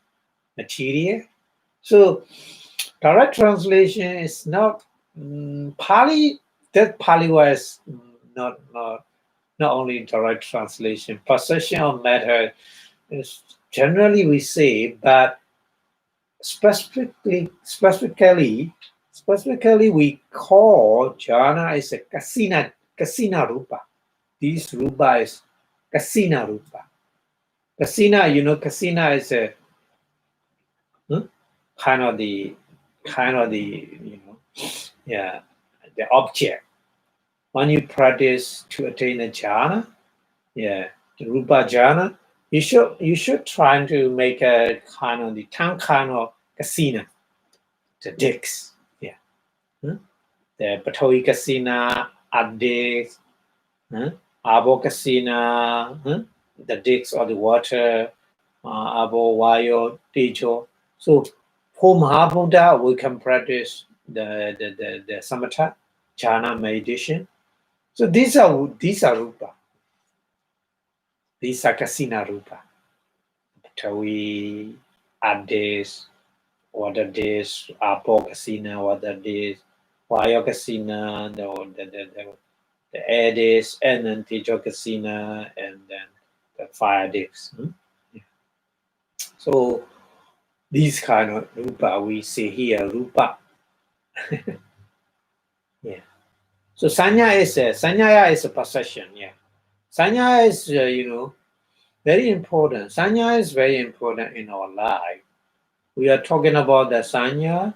material. So, direct translation is not Pali. That Pali was not only direct translation. Possession of matter is generally we say, but specifically we call jhana is a kasina rupa. This rupa is kasina rupa. Kasina, kasina is a kind of the the object. When you practice to attain a jhana, the rupa jhana, you should try to make a kind of the kind of kasina, the dicks, the Patawi kasina, abdicks, abo kasina, the dicks or the water, abo vayo, tejo. So for Mahabodha, we can practice the samatha, jhana meditation. So these are rupa. These are kasina rupa. Patawi, abdicks, water discs, apo kasina, water discs, vayo kasina, the air disc, and then tejo kasina, and then the fire discs. So these kind of rupa we see here, rupa. So sanyaya is a possession. Sanyaya is very important. Sanyaya is very important in our life. We are talking about the sanya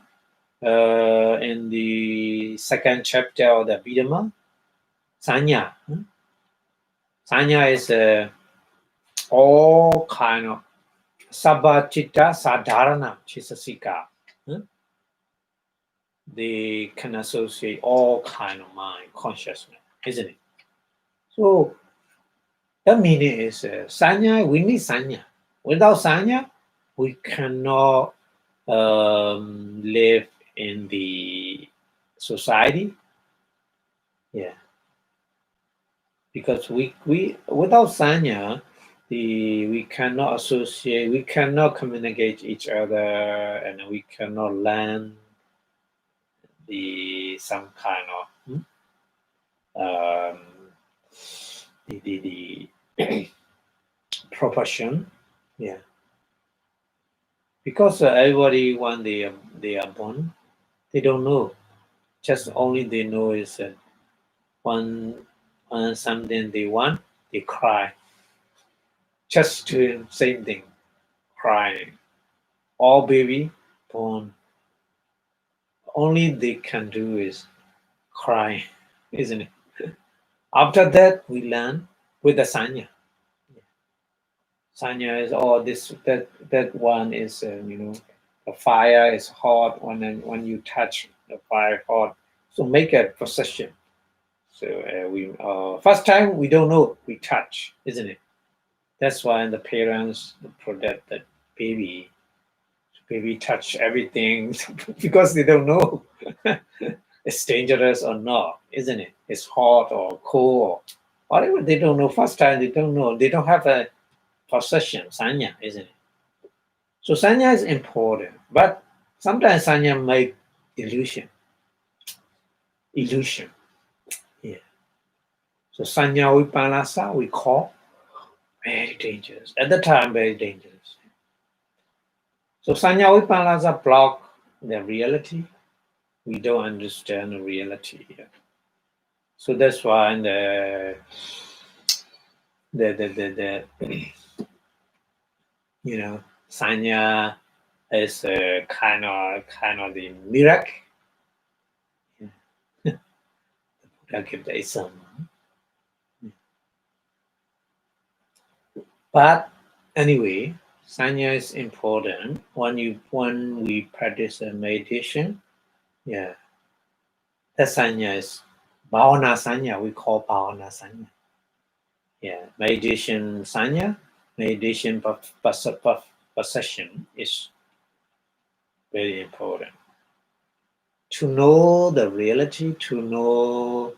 in the second chapter of the Abhidhamma. Sanya. Sanya is all kind of sabba chitta sadharana chisasika. They can associate all kind of mind consciousness, isn't it? So the meaning is sanya. We need sanya. Without sanya, we cannot live in the society. Yeah, because we without sanya, we cannot associate, we cannot communicate each other, and we cannot learn the some kind of the profession. Yeah, because everybody when they are born, they don't know. Just only they know is when something they want, they cry. Just doing same thing, crying. All baby born, only they can do is cry, isn't it? After that, we learn with the sanya. Sanya is this that one is the fire is hot when you touch the fire hot, so make a procession. So we first time we don't know we touch, isn't it? That's why the parents protect the baby. Baby touch everything because they don't know it's dangerous or not, isn't it? It's hot or cold or whatever. They don't know. First time they don't know. They don't have a possession, sanya, isn't it? So sanya is important, but sometimes sanya make illusion. Illusion. Yeah. So sanya vipanasa we call very dangerous. At the time, very dangerous. So sanya vipanasa block the reality. We don't understand the reality yet. So that's why the sanya is kind of the miracle. Buddha give the example. But anyway, sanya is important when we practice a meditation. Yeah, that sanya is bhavana sanya. We call bhavana sanya. Yeah, meditation sanya, meditation possession is very important. To know the reality, to know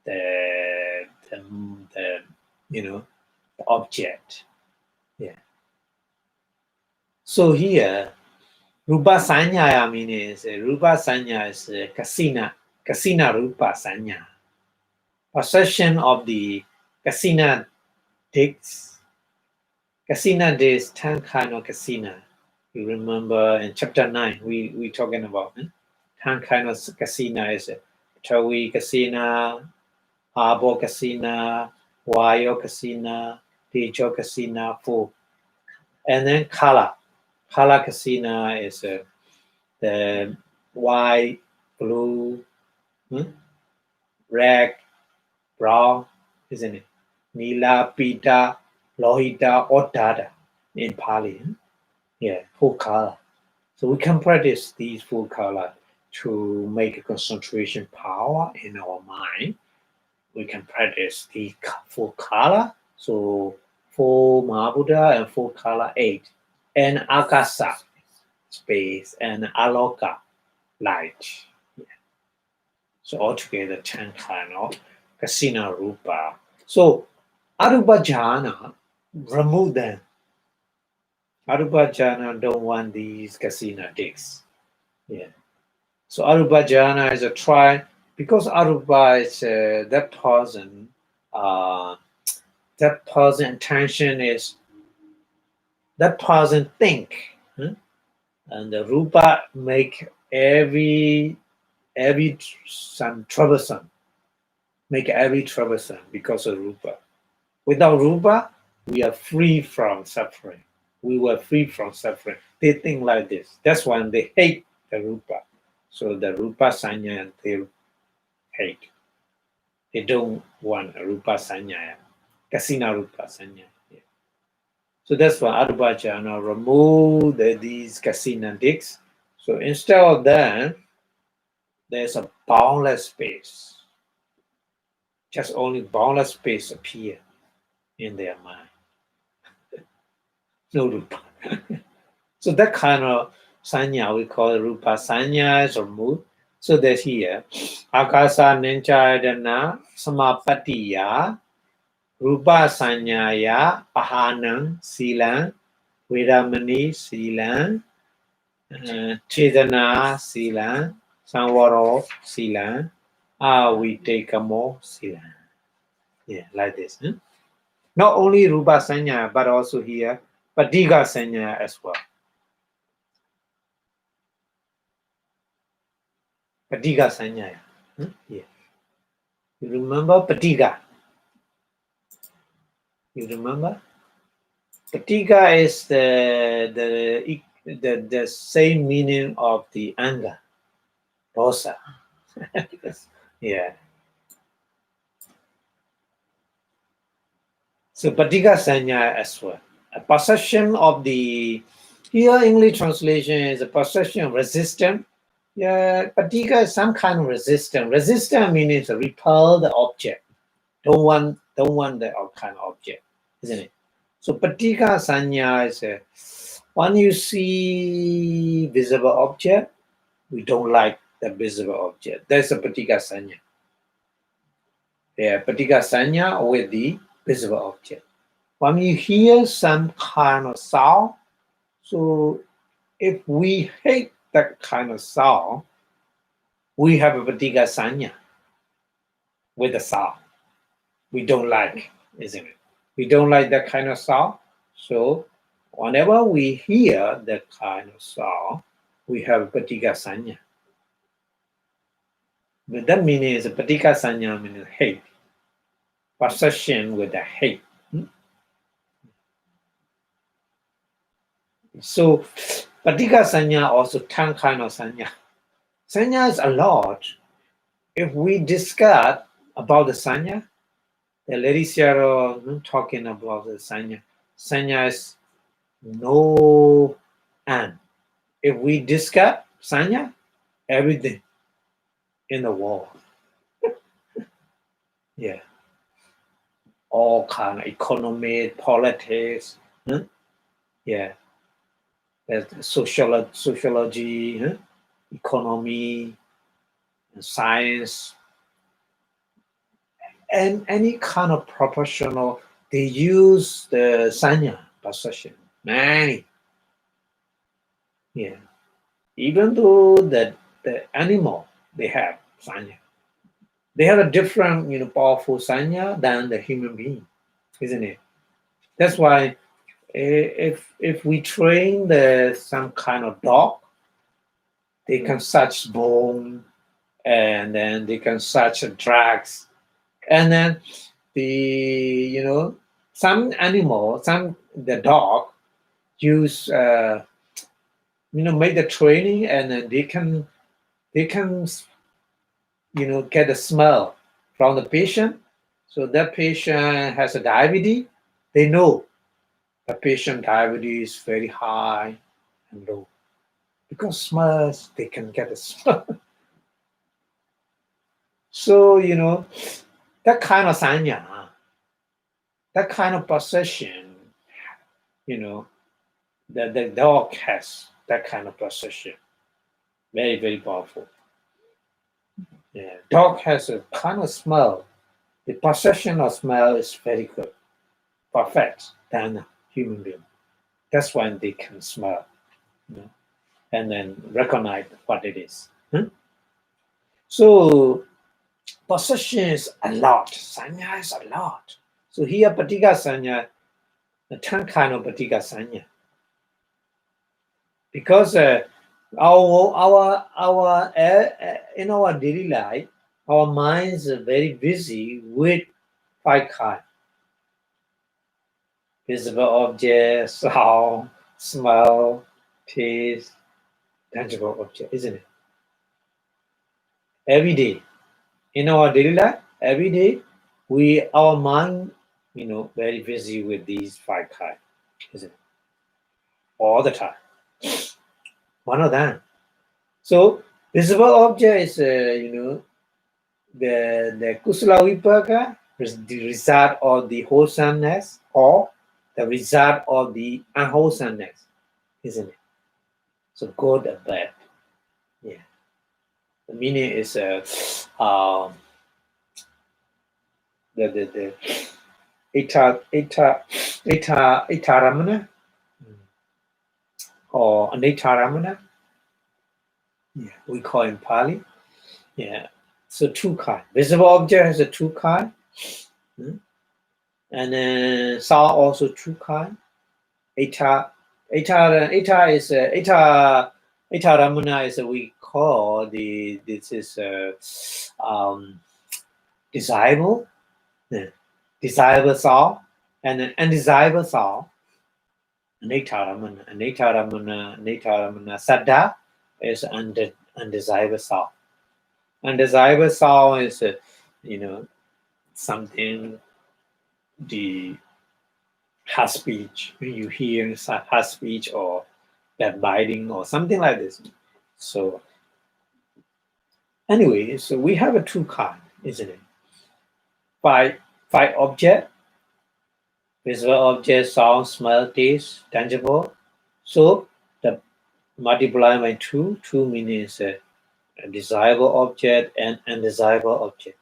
the the object. Yeah. So here, rupa sanya, I mean, is rupa sanya is kasina rupa sanya. Possession of the kasina dicks. Kasina is 10 kind of kasina. You remember in chapter 9, we talking about 10 kind of kasina is Tawi kasina, Abo kasina, Wayo kasina, Tejo kasina, 4. And then Kala. Kala kasina is the white, blue, red, brown, isn't it? Nila, Pita, Lohita, or Dada in Pali. Yeah, 4 color. So we can practice these 4 color to make a concentration power in our mind. We can practice the 4 color. So 4 Mahabuddha and 4 color 8. And Akasa, space, and Aloka, light. Yeah. So altogether 10 kind of kasina rupa. So arupa jhana, remove them. Arupa jhana don't want these kasina dicks. Yeah. So arupa jhana is a try because arupa is that person intention is that person think, and the rupa make every some troublesome, make every troublesome because of rupa. Without rupa, we are free from suffering. We were free from suffering. They think like this. That's why they hate the rupa. So the rupa sanya they hate. They don't want a rupa sanya. Kasina Rupa Sanya. Yeah. So that's why Advaita remove these Kasina dicks. So instead of that, there's a boundless space. Just only boundless space appear in their mind. No Rupa. So that kind of Sanya, we call it Rupa Sanya, is removed. So there's here, Akasa Nenchayadana Samapatiya Rupa Sanyaya Pahanam Silang Vedamani Silang Chedana Silang Sanvaro Silang Avitekamo Silang. Yeah, like this. Not only Rupa Sanya, but also here Patiga Sanya as well. Patiga Sanya. Yeah. You remember Patiga? You remember? Patiga is the same meaning of the anger, dosa. Yeah. So Patiga Sanya as well. A possession of the, here English translation is a possession of resistance. Yeah, Patiga is some kind of resistance. Resistance means repel the object. Don't want that kind of object, isn't it? So Patika Sanya is when you see visible object, we don't like the visible object. That's a Patika Sanya. Yeah, Patika Sanya with the visible object. When you hear some kind of sound, so if we hate that kind of sound, we have a Patika Sanya with the sound. We don't like, isn't it? We don't like that kind of sound. So whenever we hear that kind of sound, we have Patika Sanya. But that meaning is Patika Sanya means hate. Possession with the hate. So Patika Sanya also 10 kind of Sanya. Sanya is a lot. If we discuss about the Sanya, the lady Sarah talking about the Sanya. Sanya is no end. If we discuss Sanya, everything in the world. Yeah. All kind of economy, politics. Yeah. There's sociology, economy, science, and any kind of professional, they use the Sanya possession. Many. Yeah. Even though the animal, they have Sanya. They have a different, powerful Sanya than the human being, isn't it? That's why if we train some kind of dog, they can search bone, and then they can search drugs, and then some animal, the dog use make the training, and then they can get the smell from the patient. So that patient has a diabetes, they know the patient diabetes is very high and low. Because smells, they can get a smell. So, that kind of sanya, that kind of possession, the dog has that kind of possession. Very, very powerful. Yeah. Dog has a kind of smell. The possession of smell is very good, perfect than a human being. That's when they can smell, and then recognize what it is. So possession is a lot. Sanya is a lot. So here, Patika Sanya, the 10 kind of Patika Sanya. Because in our daily life, our minds are very busy with 5 kind. Visible objects, sound, smell, taste, tangible object, isn't it? Every day, in our daily life, every day, our mind very busy with these 5 kinds, isn't it? All the time. One of them. So visible object is, the kusala vipaka, the result of the wholesomeness, or the result of the unwholesomeness, isn't it? So good and bad. Yeah. The meaning is the itaramana or anitaramana. Yeah, we call in Pali. Yeah. So 2 kinds. Visible object has a 2 kinds. And then sound also 2 kinds. Ita is itaramana is we call this is desirable, desirable sound, and an undesirable sound. Anitaramana saddha is undesirable sound. Undesirable sound is something the harsh speech, when you hear harsh speech or backbiting or something like this. So anyway, so we have a 2 kinds, isn't it? 5 object, visual object, sound, smell, taste, tangible. So the multiply by 2 means a desirable object and undesirable object.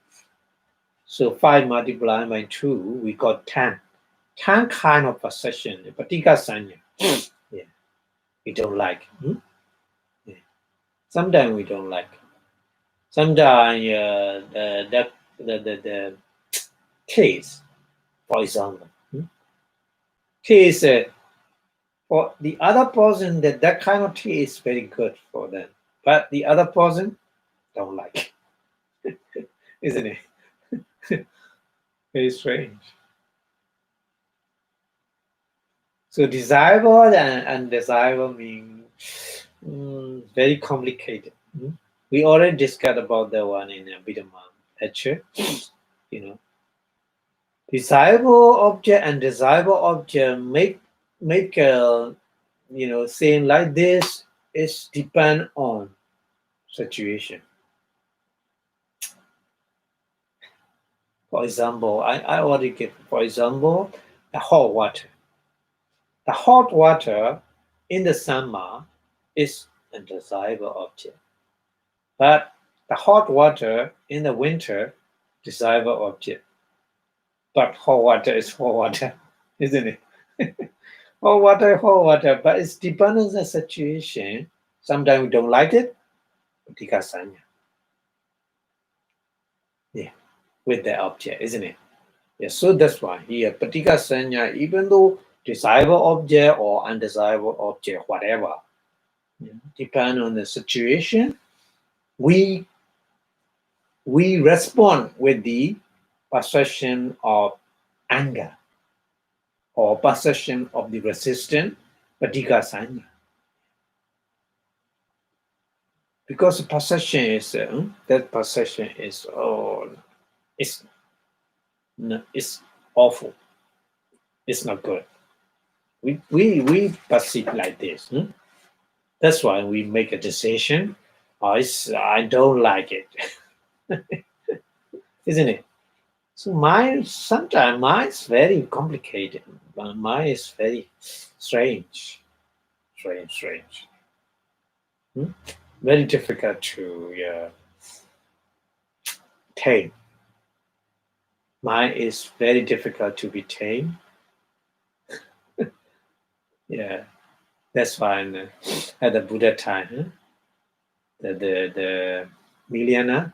So 5 multiplied by 2, we got 10. 10 kind of possession, patika sanya. Yeah, we don't like. Yeah. Sometimes we don't like. Sometimes the taste, for example, taste for the other person that kind of taste is very good for them, but the other person don't like, isn't it? Very strange. So desirable and undesirable mean very complicated. We already discussed about that one in Abhidhamma lecture. Desirable object and desirable object make saying like this is depend on situation. For example, I already give. For example, the hot water. The hot water in the summer is a desirable object, but the hot water in the winter desirable object. But hot water is hot water, isn't it? hot water, but it's depends on the situation. Sometimes we don't like it, patika sanya. Yeah, with the object, isn't it? Yeah, so that's why here patika sanya, even though desirable object or undesirable object, whatever, depend on the situation, we respond with the possession of anger or possession of the resistance, patika sanya. Because possession is that possession is it's awful. It's not good. We perceive like this. That's why we make a decision. I don't like it, isn't it? So sometimes mine is very complicated. Mine is very strange. Very difficult to tame. Mine is very difficult to be tamed. Yeah, that's why at the Buddha time, the millionaire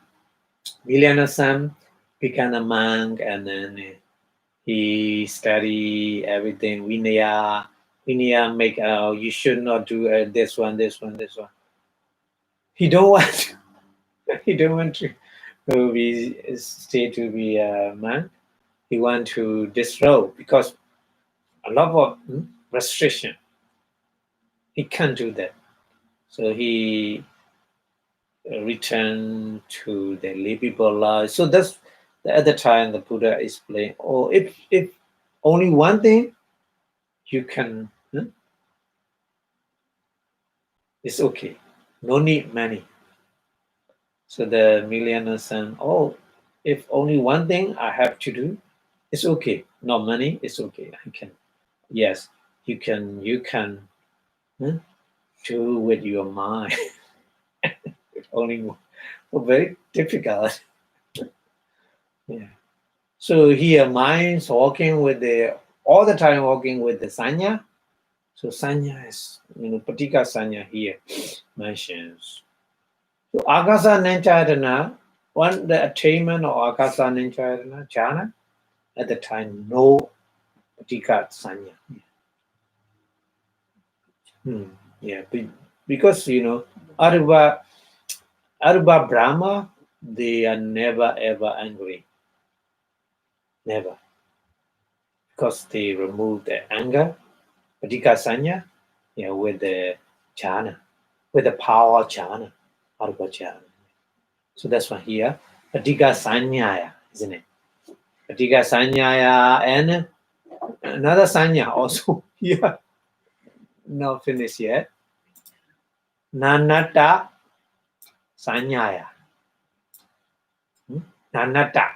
son became a monk, and then he study everything. Vinaya make you should not do this one. He don't want. He don't want to stay to be a monk. He want to disrobe because a lot of restriction. He can't do that. So he returned to the livable life. So that's the other time the Buddha explained. Oh, if only one thing, you can, it's okay. No need many. So the millionaire son, oh, if only one thing I have to do, it's okay. Not money, it's okay. I can. Yes, you can do with your mind. Only one. Very difficult. Yeah. So here, mind's walking with all the time walking with the sanya. So sanya is, patika sanya here mentions. So akasa nanchayatana, the attainment of akasa nanchayatana, jhana, at the time, no patika sanya. Yeah, because, Aruba Brahma, they are never ever angry. Never. Because they remove the anger, patika sanya, with the jhana, with the power of jhana, Aruba jhana. So that's why here, patika sanyaya, isn't it? Patika sanyaya and another sanya also here, not finished yet. Nanata sanyaya. Nanata.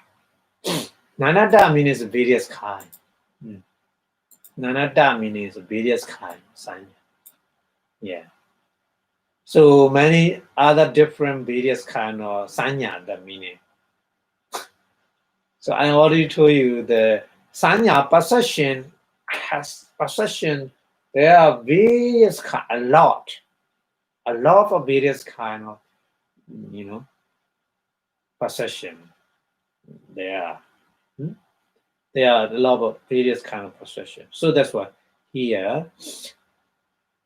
Nanata means various kind. Nanata means various kind sanya. Yeah. So many other different various kind of sanya, the meaning. So I already told you the sanya possession has possession. There are various kind, a lot of various kind of, possession. There are a lot of various kind of possession. So that's why here,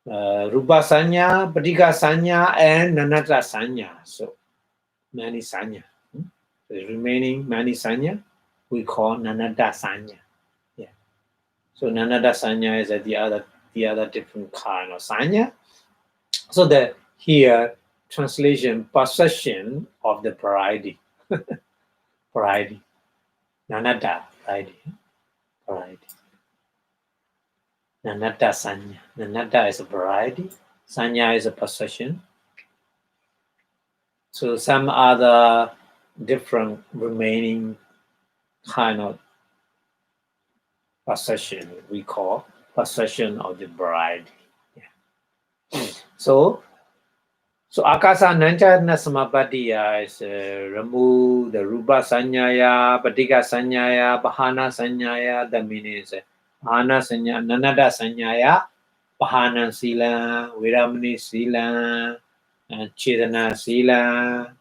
rupa sanya, patika sanya, and nanata sanya. So many sanya. The remaining many sanya we call nanada sanya. Yeah. So nanada sanya is the other different kind of sanya. So that here translation possession of the variety. Variety. Nanada variety. Variety. Nanada sanya. Nanada is a variety. Sanya is a possession. So some other different remaining kind of possession we call possession of the variety. Yeah. So akasa nanchayatana samapattiya is remove the rupa sanyaya, patika sanyaya, pahana sanyaya. That means pahana sanya, nanada sanyaya, pahana sila, viramani sila, chetana sila,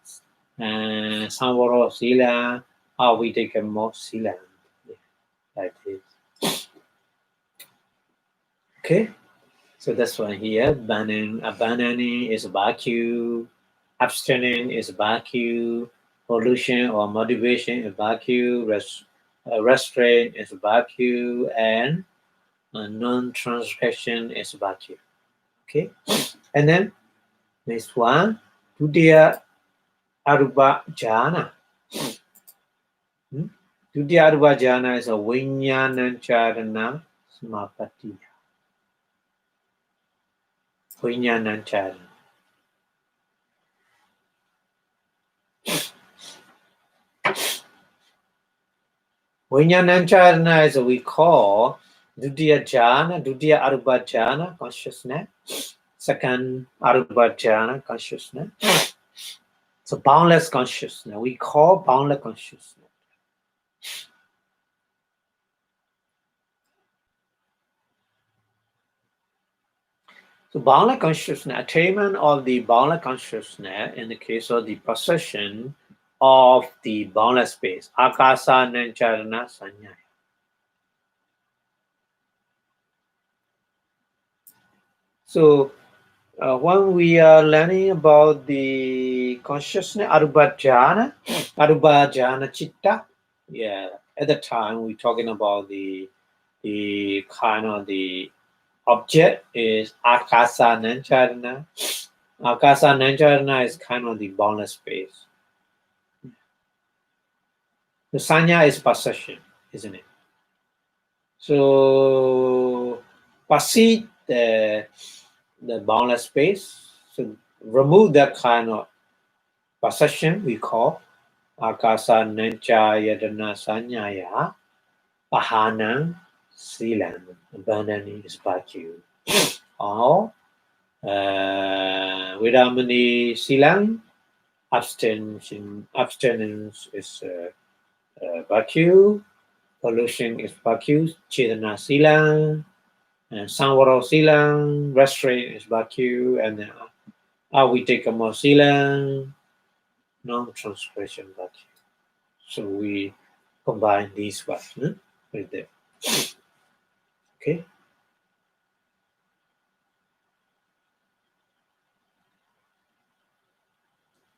samvaro sila, how we take a more sila. Like this. Okay. So that's why here, abandoning is vacuum, abstaining is vacuum, pollution or motivation is vacuum, restraint is vacuum, and non-transgression is vacuum. Okay, and then next one, Dutiya Arupa Jhana. Dutiya Arupa Jhana is a Vijnanacharana Samapatti. Vijnanacharana. Vijnanacharana is we call Dutiya Jhana, Dutiya Arupa Jhana, consciousness. Second Arupa Jhana, consciousness. So boundless consciousness. We call boundless consciousness. So boundless consciousness, attainment of the boundless consciousness in the case of the possession of the boundless space. Akasa Nancharana Sanya. So when we are learning about the consciousness, Arupa Jhana Chitta, yeah, at the time we're talking about the kind of the object is Akasa Nancharana. Akasa Nancharana is kind of the boundless space. The Sanya is possession, isn't it? So perceive the boundless space. So remove that kind of perception we call akasa nancha yadana sanyaya pahana silan abandoning is virtue. Or Vidamani silang abstinence is virtue. Pollution is virtue. Chedana silang. And Sanwaro silang, restraint is virtue, and Avittakama silang, non-transgression virtue. So we combine these words right there. Okay.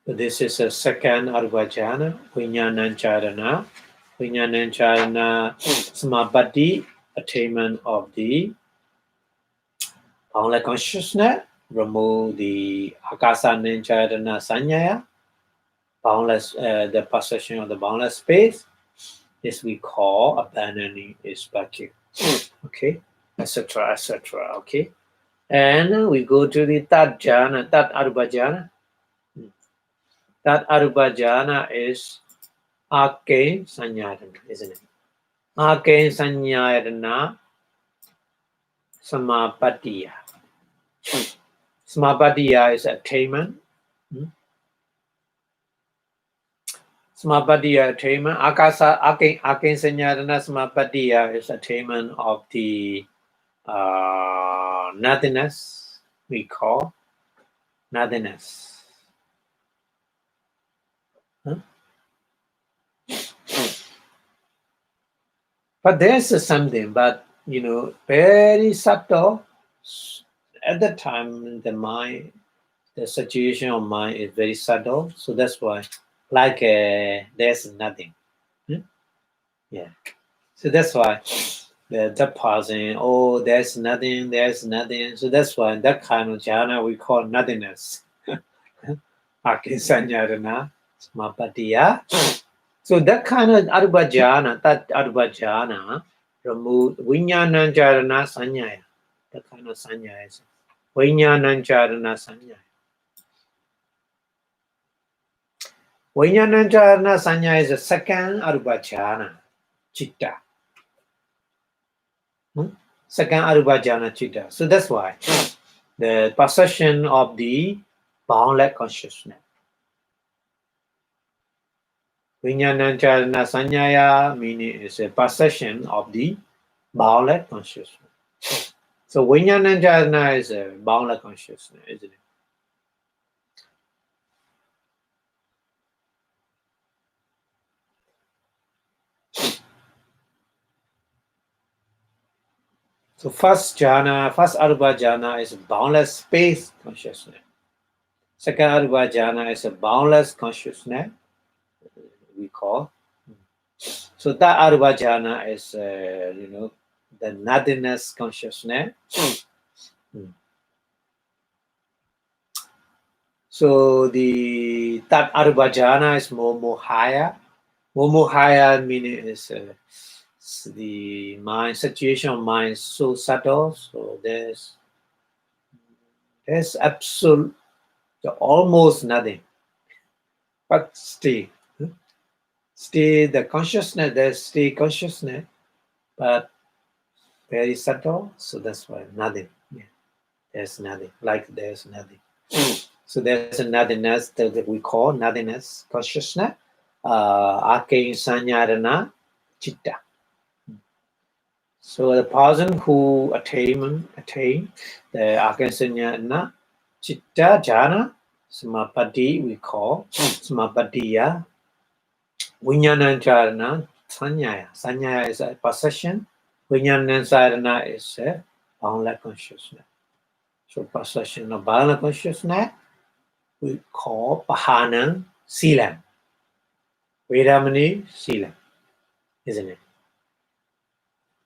So this is a second Arvajana, Vinyanancarana. Vinyanancarana Samapatti, attainment of the boundless consciousness, remove the Akasa Nancharana Sanyaya, boundless, the possession of the boundless space. This we call abandoning is vacuum. Okay, etc., etc. Okay, and we go to the third jhana, third arupa jhana. That arupa jhana is arcane sanyadana, isn't it? Arcane sanyadana samapatiya. Samapatiya is attainment. Samapatiya attainment. Akasa arcane sanyadana samapatiya is attainment of the nothingness we call nothingness. But there's something, but very subtle. At that time, the mind, the situation of mind is very subtle. So that's why, like there's nothing. Yeah. So that's why the pausing, oh, there's nothing, there's nothing. So that's why that kind of jhana we call nothingness. Akinsanyarana, smapatiya. So that kind of arupa jhana, that arupa jhana, remove vinyanancarana sanyaya. That kind of sanyaya is vinyanancarana sanyaya. Vinyanancarana sanyaya is the second arupa jhana, chitta. Second arupa jhana, chitta. So that's why the possession of the boundless consciousness. Vinyanancarana sanyaya meaning is a possession of the boundless consciousness. So Vinyanancarana is a boundless consciousness, isn't it? So first jhana, first arupa jhana is boundless space consciousness. Second arupa jhana is a boundless consciousness, we call. So that arupa jhana is, the nothingness consciousness. So the that arupa jhana is more higher. More higher meaning is the mind situation of mind is so subtle. So there's absolute almost nothing, but still the consciousness. There's still consciousness, but very subtle. So that's why nothing. Yeah, there's nothing. Like there's nothing. So there's a nothingness that we call nothingness consciousness. Arcane sanyarana chitta. So the person who attain the arcane sanyarana chitta jhana samapatti we call samapattiya. Vinyanancarana sanyaya. Sanyaya is a possession. Vinyanancarana is a boundless consciousness. So possession of boundless consciousness we call pahana silang. Vedamani silang, isn't it?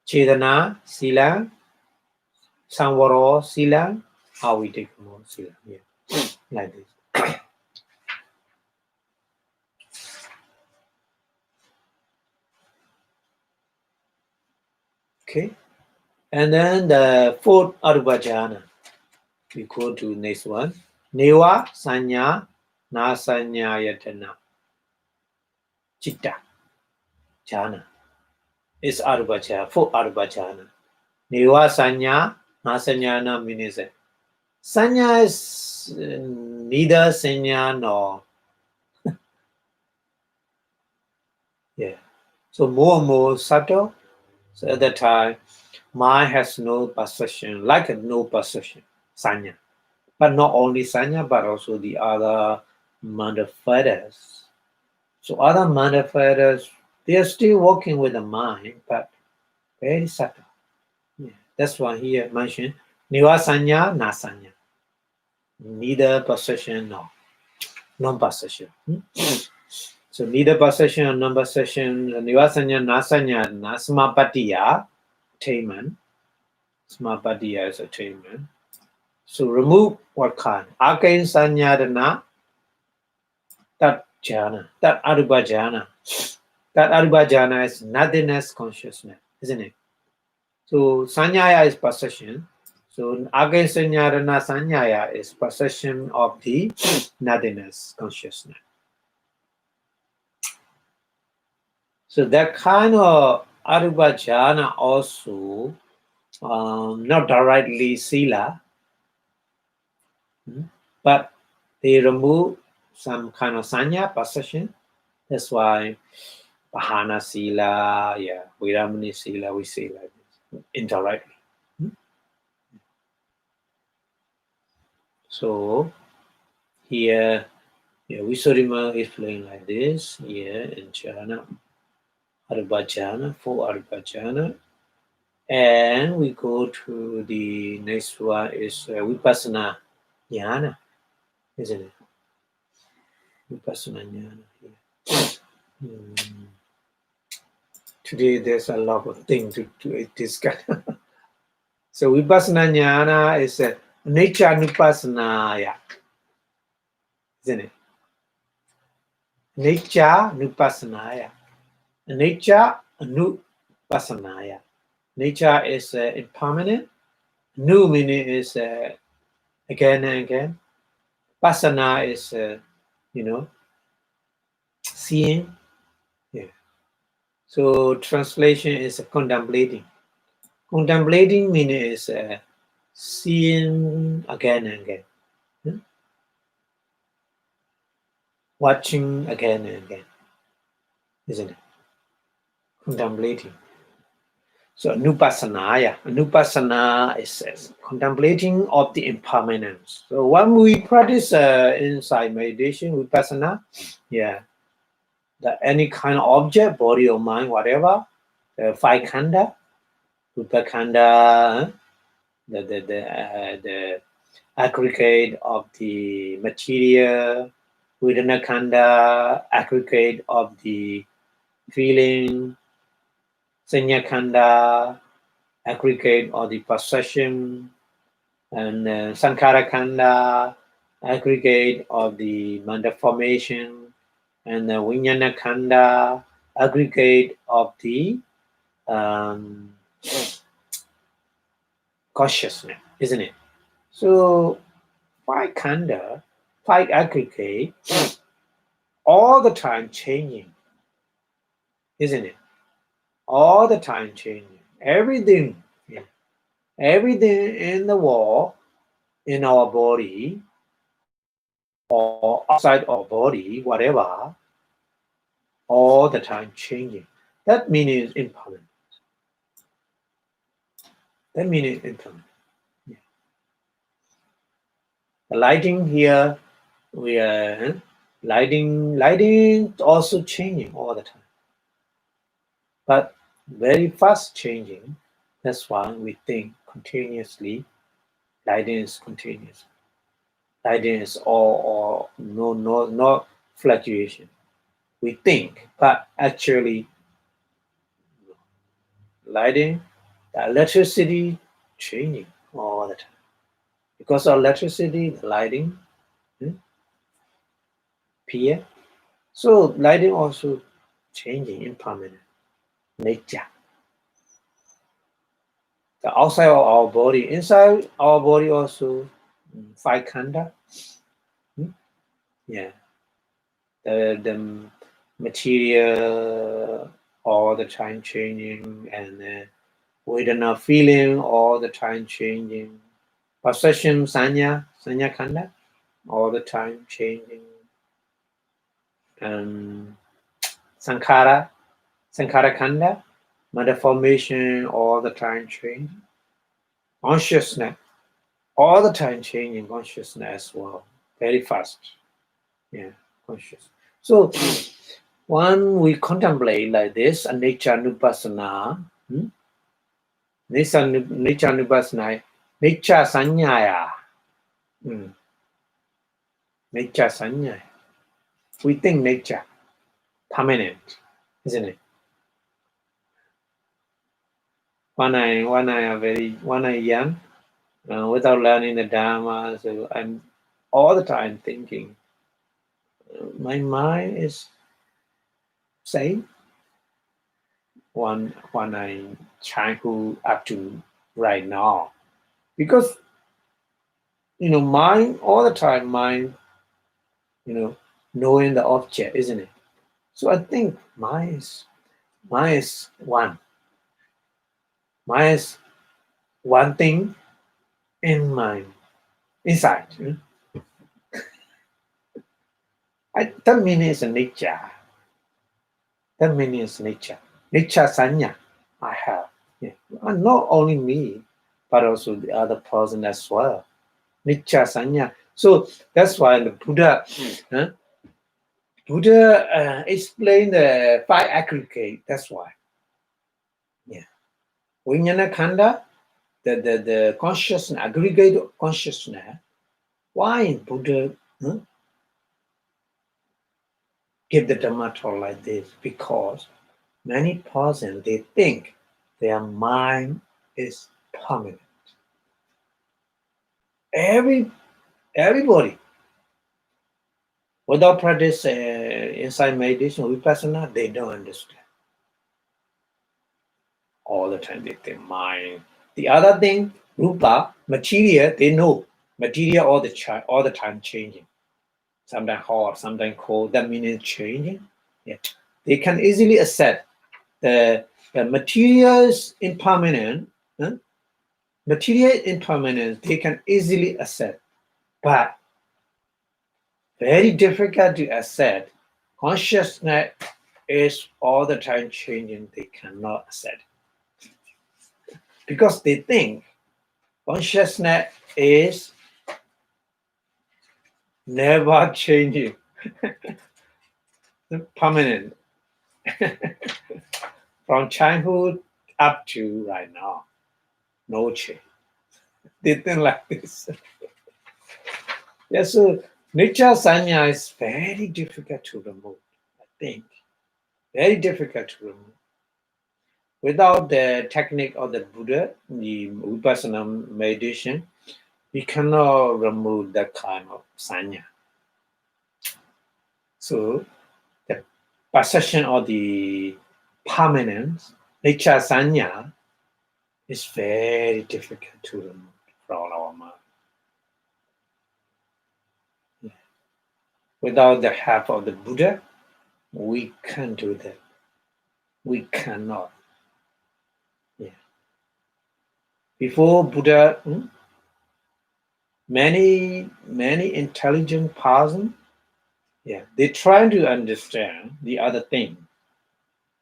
Chedana silang, Sanwaro silang, how we take more silang. Yeah. Like this. Okay. And then the fourth Arubajana. We go to next one. Neva Sanya Nasanya Yatana. Chitta Jhana is Arubajana, fourth Arubajana. Neva Sanya Nasanyana means Sanya is neither Sanya nor. Yeah. So more and more subtle. So at that time, mind has no perception, like no perception, Sanya. But not only Sanya, but also the other manifestors. So other manifestors, they are still working with the mind, but very subtle. Yeah. That's why here mentioned Nivasanya, Nasanya. Neither possession nor non-possession. So neither possession or non-possession, Nivasanya, Nasanya, Nasmapatiya, attainment. Smapatiya is attainment. So remove what kind? Again Sanyadana, that jhana, that Arupa jhana. That Arupa jhana is nothingness consciousness, isn't it? So Sanyaya is possession. So again Sanyadana Sanyaya is possession of the nothingness consciousness. So that kind of Arupa jhana also not directly sila, but they remove some kind of sanya possession. That's why Pahana sila, yeah, Viramani sila, we say like this, indirectly. So here, yeah, Visuddhima is playing like this, here in jhana, Arubhajana, four Arubhajana. And we go to the next one is Vipassanā jnana, isn't it? Vipassanā jnana here. Today there's a lot of things to discuss. So Vipassanā jnana is a nature nupassanaya, isn't it? Nature nupassanaya. Nature nupassanaya. Nature is impermanent. Nu meaning is again and again. Pasana is seeing. Yeah. So translation is contemplating. Contemplating meaning is seeing again and again. Watching again and again, isn't it? Contemplating. So Nupassanaya. Nupassana is contemplating of the impermanence. So when we practice inside meditation, Vipassana, yeah, that any kind of object, body or mind, whatever, five khanda, Upakanda, the aggregate of the material, Vedana khanda, aggregate of the feeling, Sanya khanda, aggregate of the perception, and Sankara khanda, aggregate of the manda formation, and the Vijnana khanda, aggregate of the consciousness, isn't it? So five khanda, five aggregate, all the time changing, isn't it? All the time changing. Everything, yeah. Everything in the world, in our body, or outside our body, whatever, all the time changing. That meaning is impermanent. That meaning is impermanent. Yeah. The lighting here, we are lighting also changing all the time, but very fast changing. That's why we think continuously. Lighting is continuous. Lighting is all no fluctuation. We think, but actually, lighting, the electricity changing all the time. Because of electricity, the lighting appear. So lighting also changing, impermanent nature. The outside of our body, inside our body also, five khanda. Yeah, the material all the time changing, and Vedana feeling all the time changing. Perception, sanya khanda, all the time changing. Sankhara khanda, matter formation all the time changing. Consciousness all the time changing, consciousness as well, very fast. Yeah, conscious. So when we contemplate like this, anicca nupassana, nature nupassana, nature sanyaya, nature sanyaya. We think nature permanent, isn't it? When I young, without learning the Dharma, so I'm all the time thinking. My mind is same. When I childhood up to right now, because mind all the time, mind, knowing the object, isn't it? So I think mind is one. Mind is one thing in mind inside. That means it's a nature. That means nature. Nature sanya I have. Yeah. And not only me, but also the other person as well. Nature sanya. So that's why the Buddha explained the five aggregate. That's why. Yeah. Vijnana khanda, the consciousness, aggregate consciousness. Why Buddha give the Dhamma talk like this? Because many persons, they think their mind is permanent. Everybody, without practice inside meditation, Vipassanā, they don't understand. All the time they think mind. The other thing, rupa, material, they know. Material all the time changing. Sometimes hot, sometimes cold. That means it's changing. Yeah. They can easily accept the materials impermanent. Material impermanence, they can easily accept. But very difficult to accept. Consciousness is all the time changing. They cannot accept. Because they think consciousness is never changing, permanent, from childhood up to right now, no change. They think like this. Yeah, so nature sanya is very difficult to remove, I think. Very difficult to remove. Without the technique of the Buddha, the Vipassanā meditation, we cannot remove that kind of sanya. So the perception of the permanence, nature sanya, is very difficult to remove from our mind. Yeah. Without the help of the Buddha, we can't do that. We cannot. Yeah. Before Buddha, many intelligent persons, they try to understand the other thing,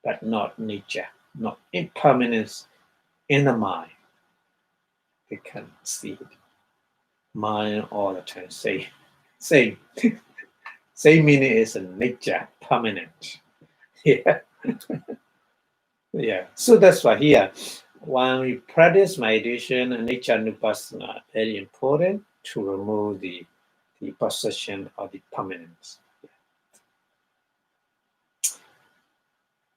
but not nature, not impermanence in the mind. They can't see it. Mind all the time. Same meaning is nature, permanent. Yeah. Yeah. So that's why here, when we practice meditation and nature nupassana, very important to remove the possession of the permanence.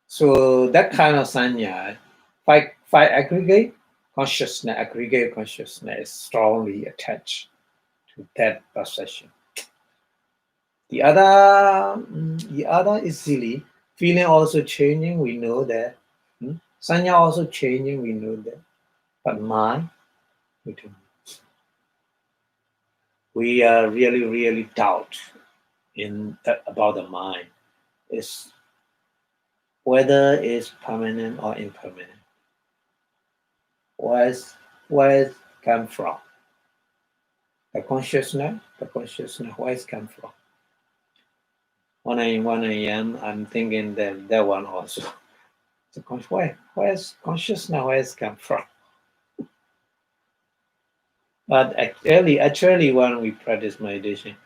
So that kind of sanya, five aggregate consciousness is strongly attached to that possession. The other is silly. Feeling also changing, we know that. Sanya also changing, we know that. But mind, we don't. We really doubt about the mind. Is whether it's permanent or impermanent. Where it come from? The consciousness, where it come from? When I am, I'm thinking that one also. So where's consciousness? Where it come from? But actually, when we practice meditation,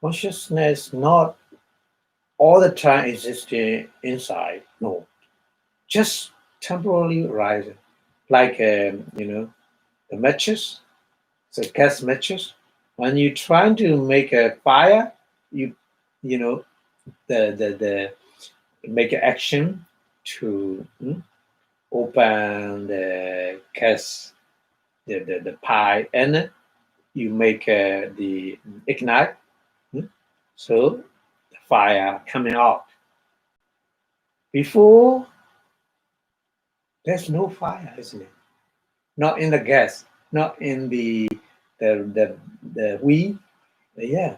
consciousness not all the time existing inside. No, just temporarily rising, like the matches, so gas matches. When you trying to make a fire, you know the make an action to open the gas, the pipe, and you make the ignite, so the fire coming out. Before there's no fire, isn't it? Not in the gas, not in the we, yeah.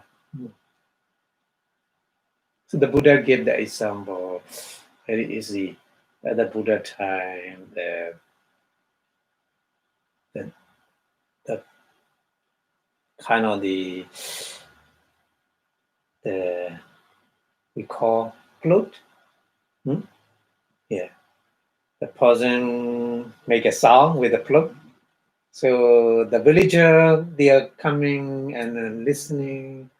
So the Buddha gave the example very easy. At the Buddha time, the kind of the we call flute. Yeah, the person make a sound with the flute. So the villager, they are coming and listening,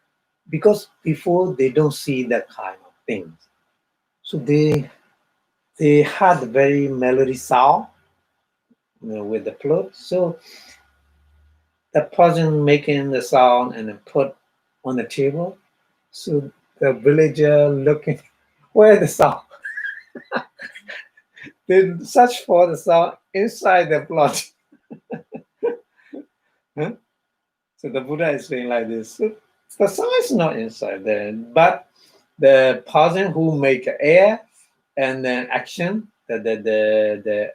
because before they don't see that kind of things. So they had very melody sound, with the flute. So the person making the sound and then put on the table. So the villager looking where the sound. They search for the sound inside the plot. Huh? So the Buddha is saying like this. So the sound is not inside there, but the person who make air and then action, the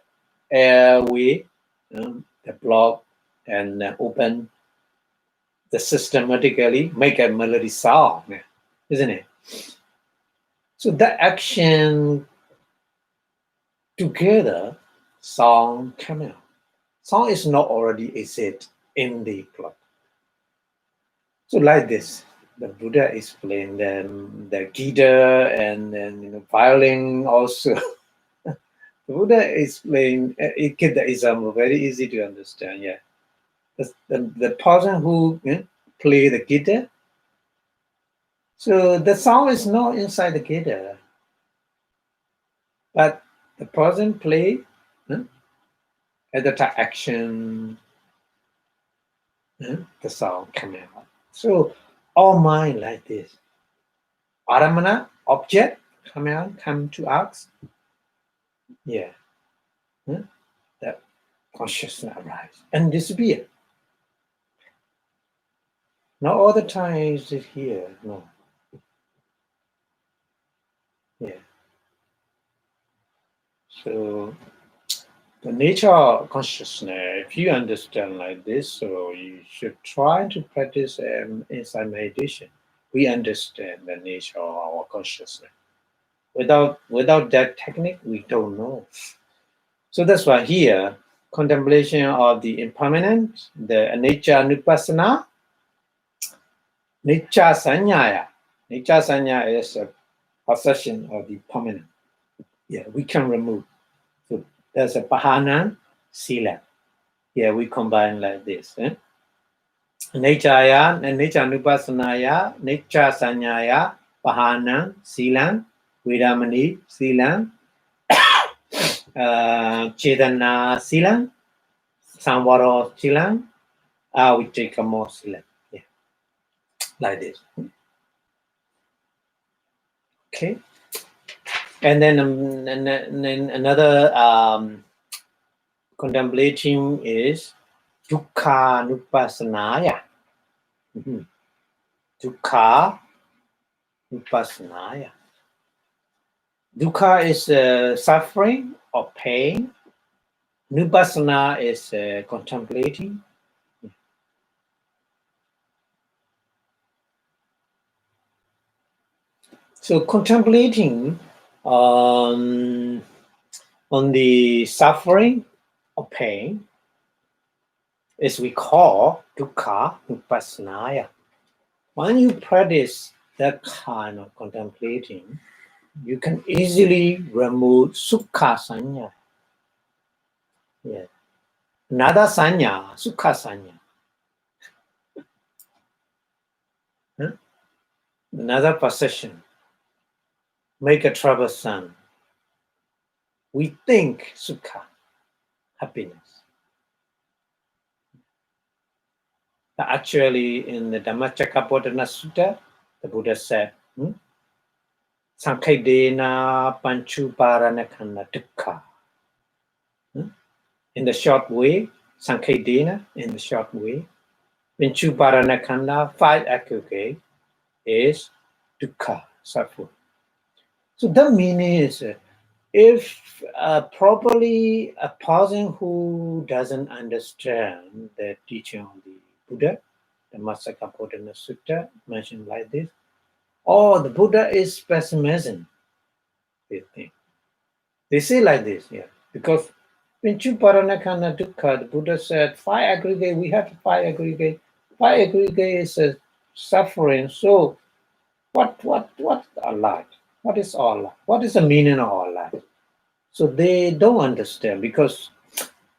airway, the block and open the systematically make a melody sound, isn't it? So that action together, sound coming out. Sound is not already exist in the plot. So like this, the Buddha explained the guitar and then violin also. The Buddha explained, it give the example very easy to understand. Yeah, the person who play the guitar. So the sound is not inside the guitar, but the person play at the time action, the sound coming out. So all mind like this. Aramana, object, come to us. Yeah. That consciousness arises and disappear. Not all the time is it here, no. Yeah. So the nature of consciousness, if you understand like this, so you should try to practice inside meditation. We understand the nature of our consciousness. Without that technique, we don't know. So that's why here, contemplation of the impermanent, the anicca Vipassanā, Nicca Sanyaya. Nicca Sanyaya is a possession of the permanent. Yeah, we can remove. So there's a Pahana, Sila. Yeah, we combine like this. Niccaya, Nicca Vipassanāya, Nicca Sanyaya, Pahana, Sila, Vidamani, Sila, Chetana, Sila, Samvaro, Sila, Avijjikamo, Sila. Yeah, like this. Okay. And then another contemplating is dukkha nupassanaya. Dukkha nupassanaya. Dukkha is suffering or pain. Vipassanā is contemplating. So contemplating on the suffering or pain is we call dukkha Vipassanā. When you practice that kind of contemplating, you can easily remove sukha sanya. Yeah. Another sanya, sukha sanya. Huh? Another possession. Make a troublesome. We think sukha, happiness. But actually, in the Dhammacakkappavattana Sutta, the Buddha said, Sankhedena panchuparanakkhanda dukkha. In the short way, Sankhedena, in the short way, panchuparanakkhanda, 5 aggregate, is dukkha, suffering. So that meaning is, if properly a person who doesn't understand the teaching of the Buddha, the Dhammacakkappavattana Sutta mentioned like this, or the Buddha is pessimism, they think. They say like this, yeah, because Panchuparanakkhanda dukkha, the Buddha said 5 aggregate, we have 5 aggregate. 5 aggregate is a suffering. So what are life? What is all life? What is the meaning of all life? So they don't understand because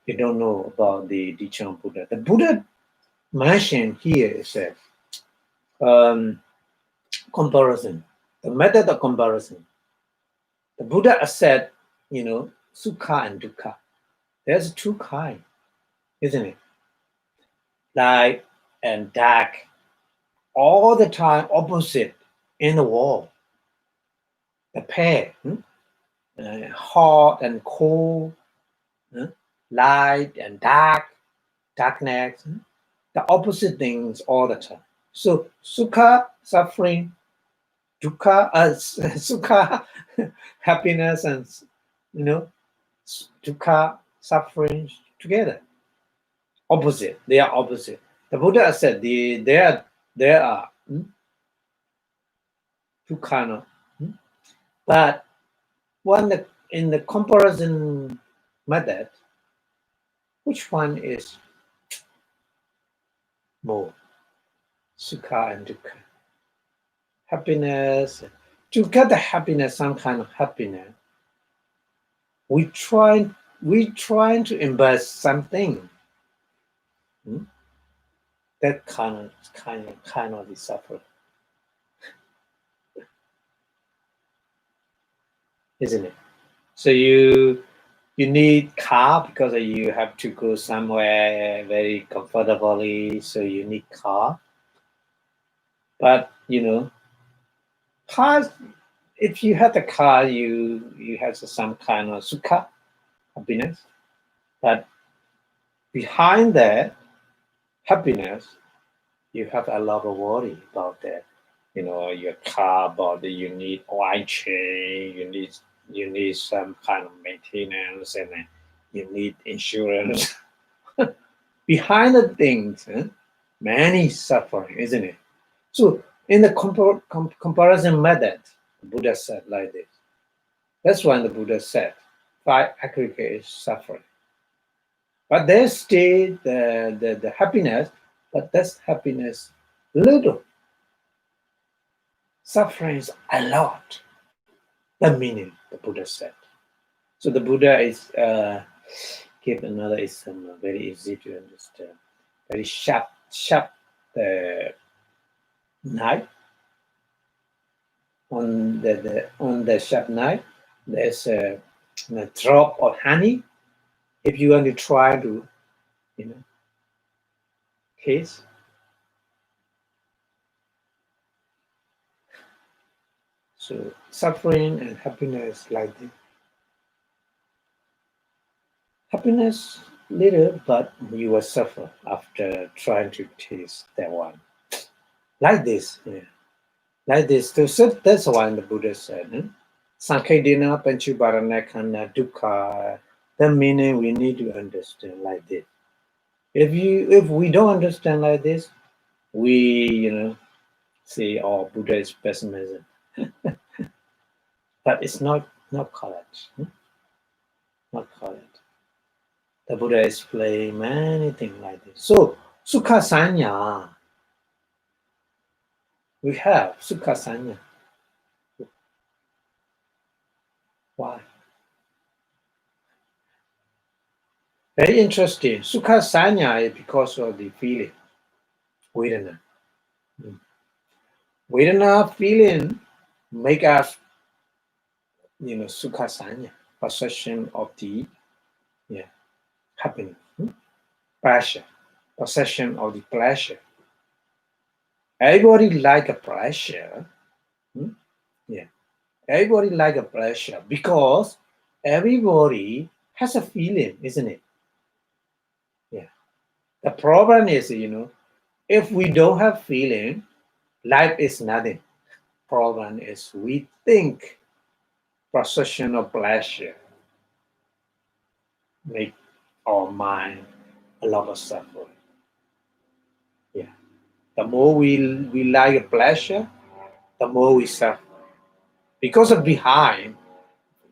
they don't know about the teaching of Buddha. The Buddha mentioned here is comparison, the method of comparison. The Buddha said, sukha and dukkha. There's 2 kinds, isn't it? Light and dark, all the time opposite in the wall. The pair, hot and cold, light and darkness, the opposite things all the time. So sukha, suffering, dukkha, sukha, happiness, and dukkha, suffering together. Opposite, they are opposite. The Buddha said there are 2 kind of, but in the comparison method, which one is more? Sukha and dukkha. Happiness. To get the happiness, some kind of happiness, we try to invest something. That kind of the suffering, isn't it? So you need car because you have to go somewhere very comfortably, so you need car. But cars, if you have the car, you have some kind of sukha, happiness. But behind that happiness, you have a lot of worry about that. Your car body, you need oil change, you need some kind of maintenance, and you need insurance. Behind the things, many suffering, isn't it? So in the comparison method, the Buddha said like this. That's why the Buddha said 5 aggregate is suffering. But there's still the happiness, but that's happiness little. Suffering is a lot. The meaning the Buddha said. So the Buddha is give another example, very easy to understand. Very sharp knife. On the sharp knife, there's a drop of honey. If you want to try to, taste. So suffering and happiness like this. Happiness little, but you will suffer after trying to taste that one. Like this, yeah. Like this. So that's why the Buddha said, Sankhedena panchuparanakkhanda dukkha. The meaning we need to understand like this. If we don't understand like this, we say, oh, Buddha is pessimism. But it's not correct. Not correct. The Buddha explained many things like this. So Sukha Sanya, we have Sukha Sanya. Why? Very interesting. Sukha Sanya is because of the feeling, Vedana. Vedana feeling make us, Sukha Sanya, possession of the happiness, pleasure, possession of the pleasure. Everybody like a pleasure. Yeah. Everybody like a pleasure because everybody has a feeling, isn't it? Yeah. The problem is, if we don't have feeling, life is nothing. Problem is we think possession of pleasure make our mind a lot of suffering. Yeah. The more we like a pleasure, the more we suffer. Because of behind,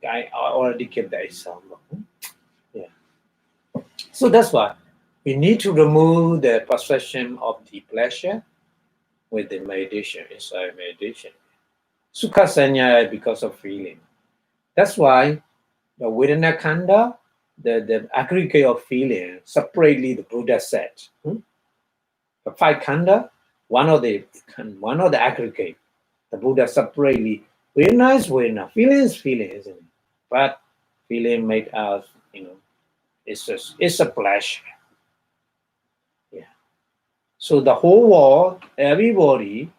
I already gave the example. Yeah. So that's why we need to remove the possession of the pleasure with the meditation, inside meditation. Sukha Sanya because of feeling. That's why the Vedana Khanda, the aggregate of feeling, separately the Buddha said. The five Khanda, one of the aggregate. The Buddha separately. Vedana is Vedana. Feeling is feeling, isn't it? But feeling make us, it's a pleasure. Yeah. So the whole world, everybody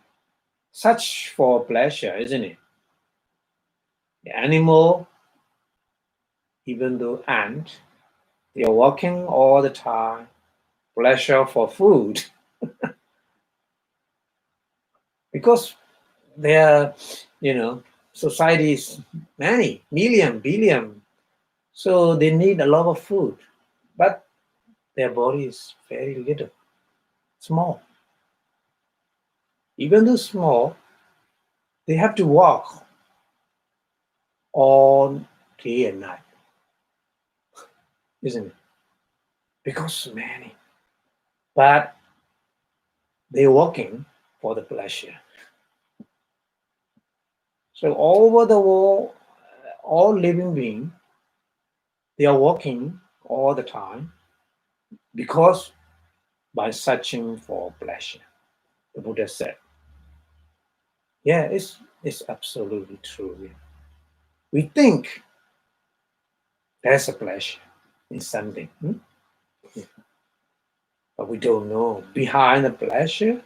search for pleasure, isn't it? The animal, even though ant, they are working all the time, pleasure for food. Because their, societies many, million, billion, so they need a lot of food. But their body is very little, small. Even though small, they have to walk all day and night, isn't it? Because many. But they're working for the pleasure. So all over the world, all living beings, they are working all the time because by searching for pleasure. The Buddha said. Yeah, it's absolutely true. Yeah. We think there's a pleasure in something, but we don't know. Behind the pleasure,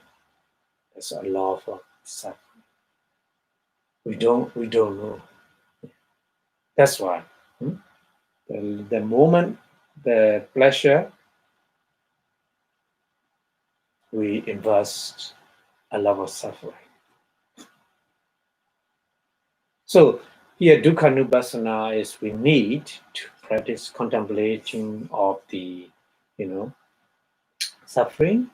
there's a lot of suffering. We don't know. That's why the moment the pleasure, we invest a lot of suffering. So here, dukkha nupassana is we need to practice contemplating of the, suffering,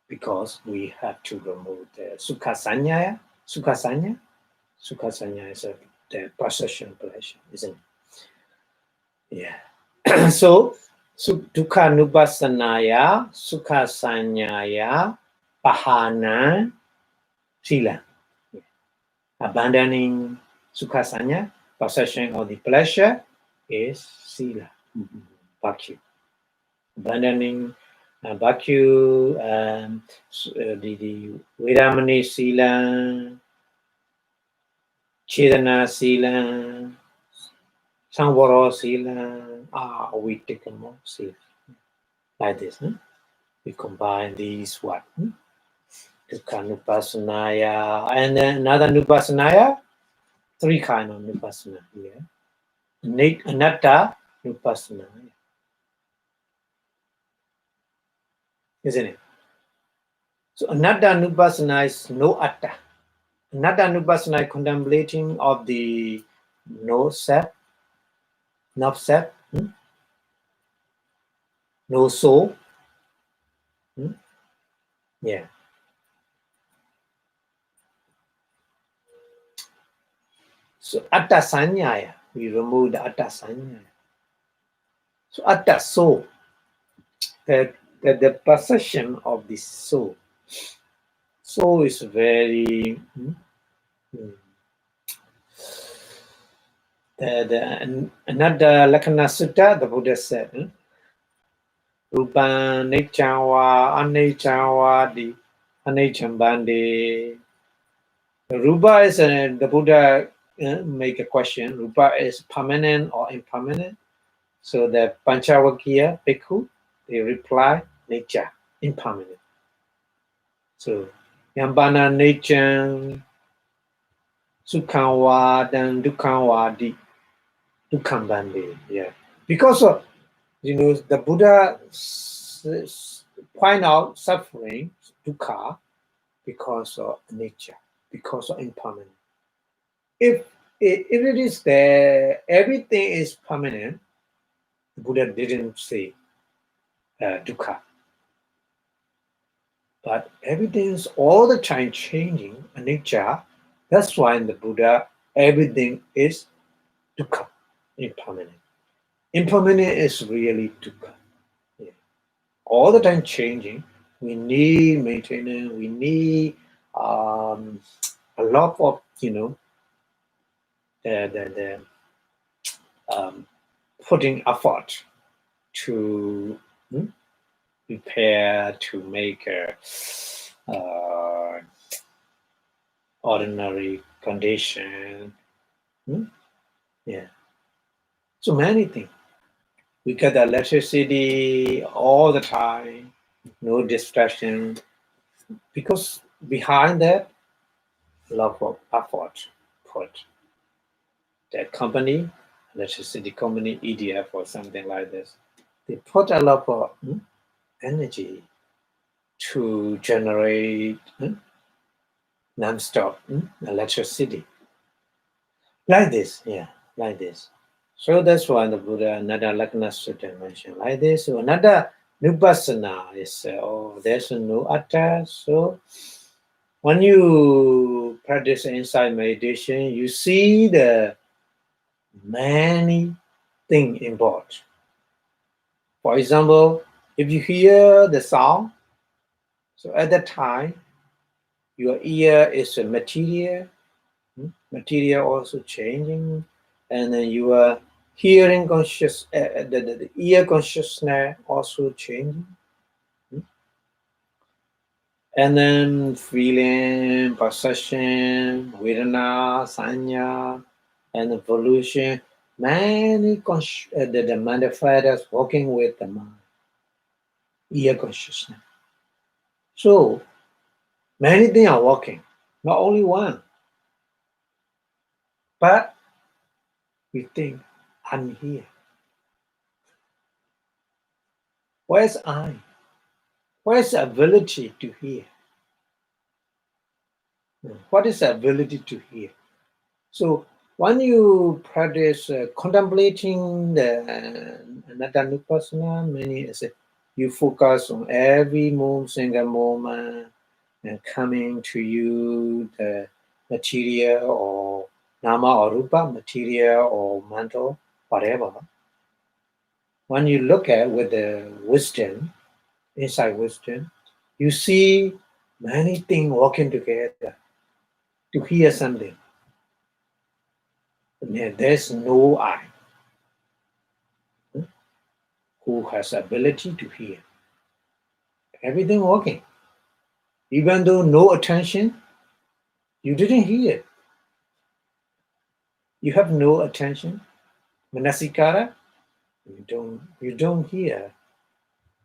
because we have to remove the sukha sanya. Sukha sanya is the possession pleasure, isn't it? Yeah. So dukkha nupassanaya, sukha sanyaya, pahana, sila. Abandoning sukha sanya, possession of the pleasure, is sila, bhakti. Abandoning bhakti, the Vedamani sila, Chedana sila, Samvara sila, we take them all sila. Like this, we combine these what? Dukkha nupassanaya, and then another nupassanaya, three kind of nupassana here. Anatta nupassanaya. Isn't it? So anatta nupassana is no atta. Anatta nupassana is contemplating of the no self, not upset, no soul. Yeah. So atta sanyaya, we remove the atta sanyaya. So atta soul, the possession of the soul. Soul is very another Lakkhana Sutta, the Buddha said, Rupa Nechawa Anechawa Anechambande. Rupa is the Buddha make a question. Rupa is permanent or impermanent. So the Panchavakiya Bhikkhu, they reply, nature, impermanent. So Yambana nature, Sukhanwa, then Dukhanwadi, Dukhambande. Yeah. Because of, the Buddha point out suffering, dukkha, because of nature, because of impermanent. If it is there, everything is permanent, the Buddha didn't say dukkha. But everything is all the time changing, anicca. That's why in the Buddha, everything is dukkha, impermanent. Impermanent is really dukkha. Yeah. All the time changing. We need maintenance. We need a lot of the putting effort to repair, to make ordinary condition. Yeah. So many things. We get electricity all the time, no distraction. Because behind that, a lot of effort put. That company, electricity company, EDF or something like this, they put a lot of energy to generate non-stop electricity. Like this, yeah, like this. So that's why the Buddha, another Lakkhana Sutta mentioned like this. So another Vipassanā is, there's no atta. So when you practice insight meditation, you see the many things involved. For example, if you hear the sound, so at that time, your ear is a material also changing, and then your hearing the ear consciousness also changing, and then feeling, perception, vedana, sanya, and evolution. Many the manifestors working with the mind, ear consciousness. So many things are working, not only one. But we think, I'm here. Where's I? Where's the ability to hear? What is the ability to hear? So when you practice contemplating the Anatta meaning is you focus on every single moment and coming to you the material or nama or rupa, material or mental, whatever. When you look at with the wisdom, inside wisdom, you see many things working together to hear something. There's no I who has ability to hear. Everything working. Even though no attention, you didn't hear. You have no attention. Manasikara, you don't hear.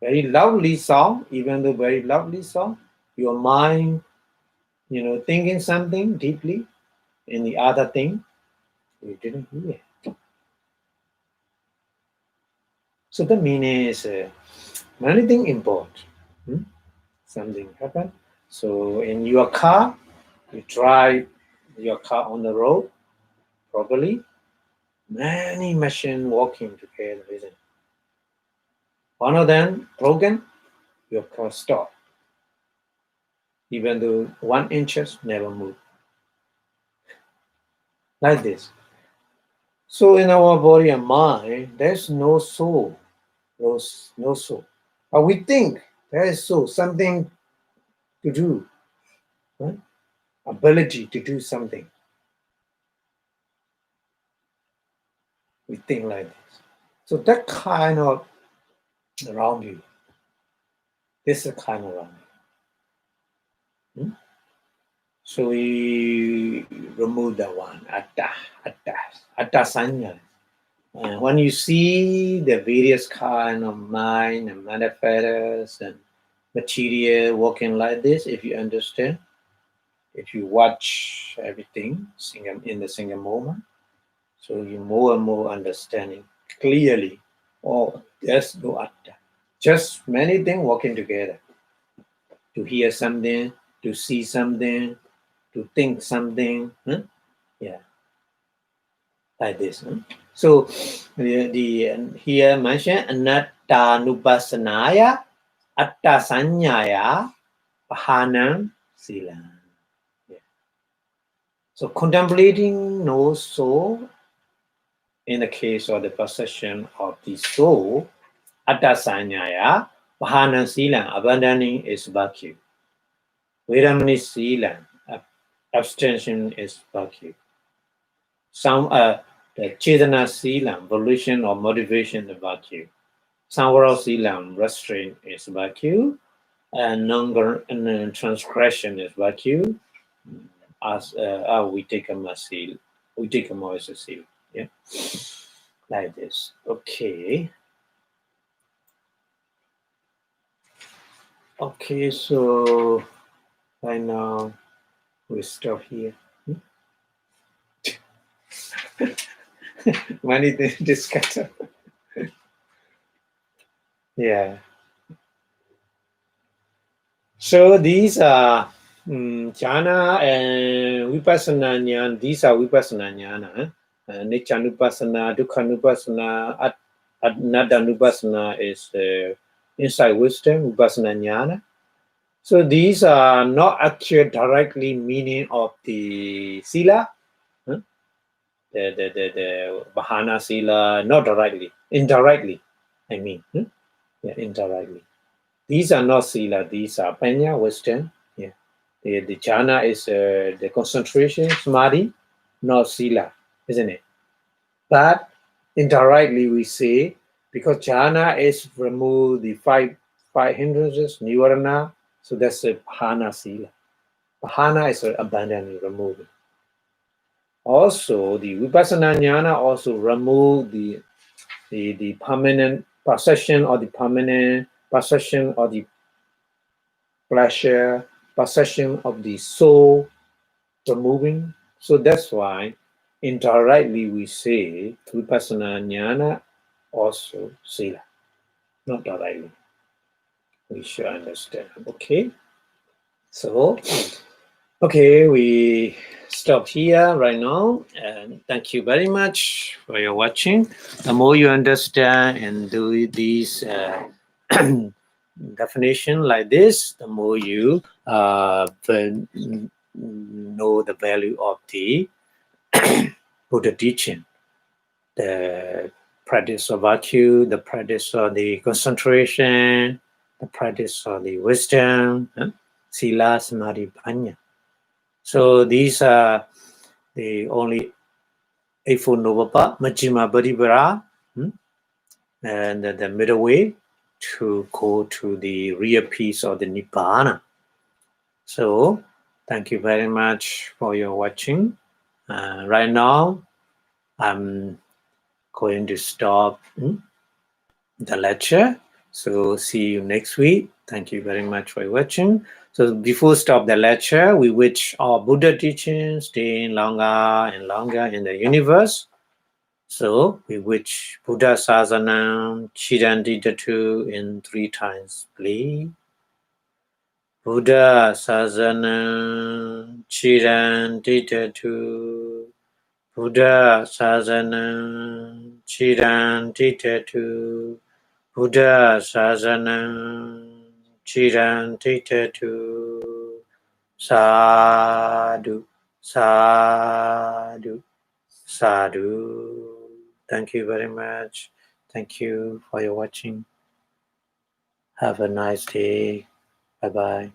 Very lovely song, even though very lovely song, your mind, thinking something deeply in the other thing, you didn't hear. So the meaning is many things important. Something happened. So in your car, you drive your car on the road properly. Many machines working together, isn't it? One of them broken, your car stop. Even though 1 inch never move. Like this. So in our body and mind, there's no soul. No soul. But we think there is soul, something to do, right? Ability to do something. We think like this. So that kind of around you. This is kind of around you. So we remove that one. Atta sanya. When you see the various kind of mind and manifestors and material working like this, if you understand, if you watch everything in the single moment, so you more and more understanding clearly. Oh, there's no atta. Just many things working together. To hear something, to see something, to think something. Yeah, like this. So the here mentioned anatta nupassanaya atta sanyaya pahanam silam. Yeah. So contemplating no soul in the case of the possession of the soul, atta sanyaya pahanam silam, abandoning is virtue. Vedamani silam, abstention is virtue. Some the Chetana Silam, volition or motivation is virtue. Samvara Silam, restraint is virtue. And transgression is virtue. As we take a seal, we take a as a seal. Yeah, like this. Okay. Okay, so right now we stop here. Many discussion. Yeah. So these are jhana and vipassana jnana. These are vipassana jnana. Niccanupassana, Dukkhanupassana, Anattanupassana is insight wisdom, vipassana jnana. So these are not actually directly meaning of the sila, the Bahana sila, not directly, indirectly. I mean, yeah, indirectly. These are not sila, these are panya, wisdom. Yeah. The jhana is the concentration, samadhi, not sila, isn't it? But indirectly we say, because jhana is remove the five hindrances, nivarana, so that's a bhana sila. Bhana is abandoning, removing. Also, the vipassana jnana also remove the permanent possession or the permanent possession of the pleasure, possession of the soul, removing. So that's why indirectly we say Vipassana jnana also sila, not directly. We should understand. Okay. So, okay, we stop here right now, and thank you very much for your watching. The more you understand and do these definition like this, the more you know the value of the Buddha teaching, the practice of virtue, the practice of the concentration, the practice of the wisdom, sila, samadhi, panya. So these are the only Eightfold Noble Path, Majjhima Bodhipara, and the middle way to go to the real peace of the Nibbana. So thank you very much for your watching. Right now, I'm going to stop the lecture. So see you next week. Thank you very much for watching. So before stop the lecture, we wish our Buddha teachings stay longer and longer in the universe. So we wish Buddha Sasanam Chirandidatu in 3 times, please. Buddha Sasanam Chirandidatu. Buddha Sasanam Chiran Titetu Buddha Sasanam Chiran Titetu Sadhu Sadhu Sadhu. Thank you very much. Thank you for your watching. Have a nice day. Bye bye.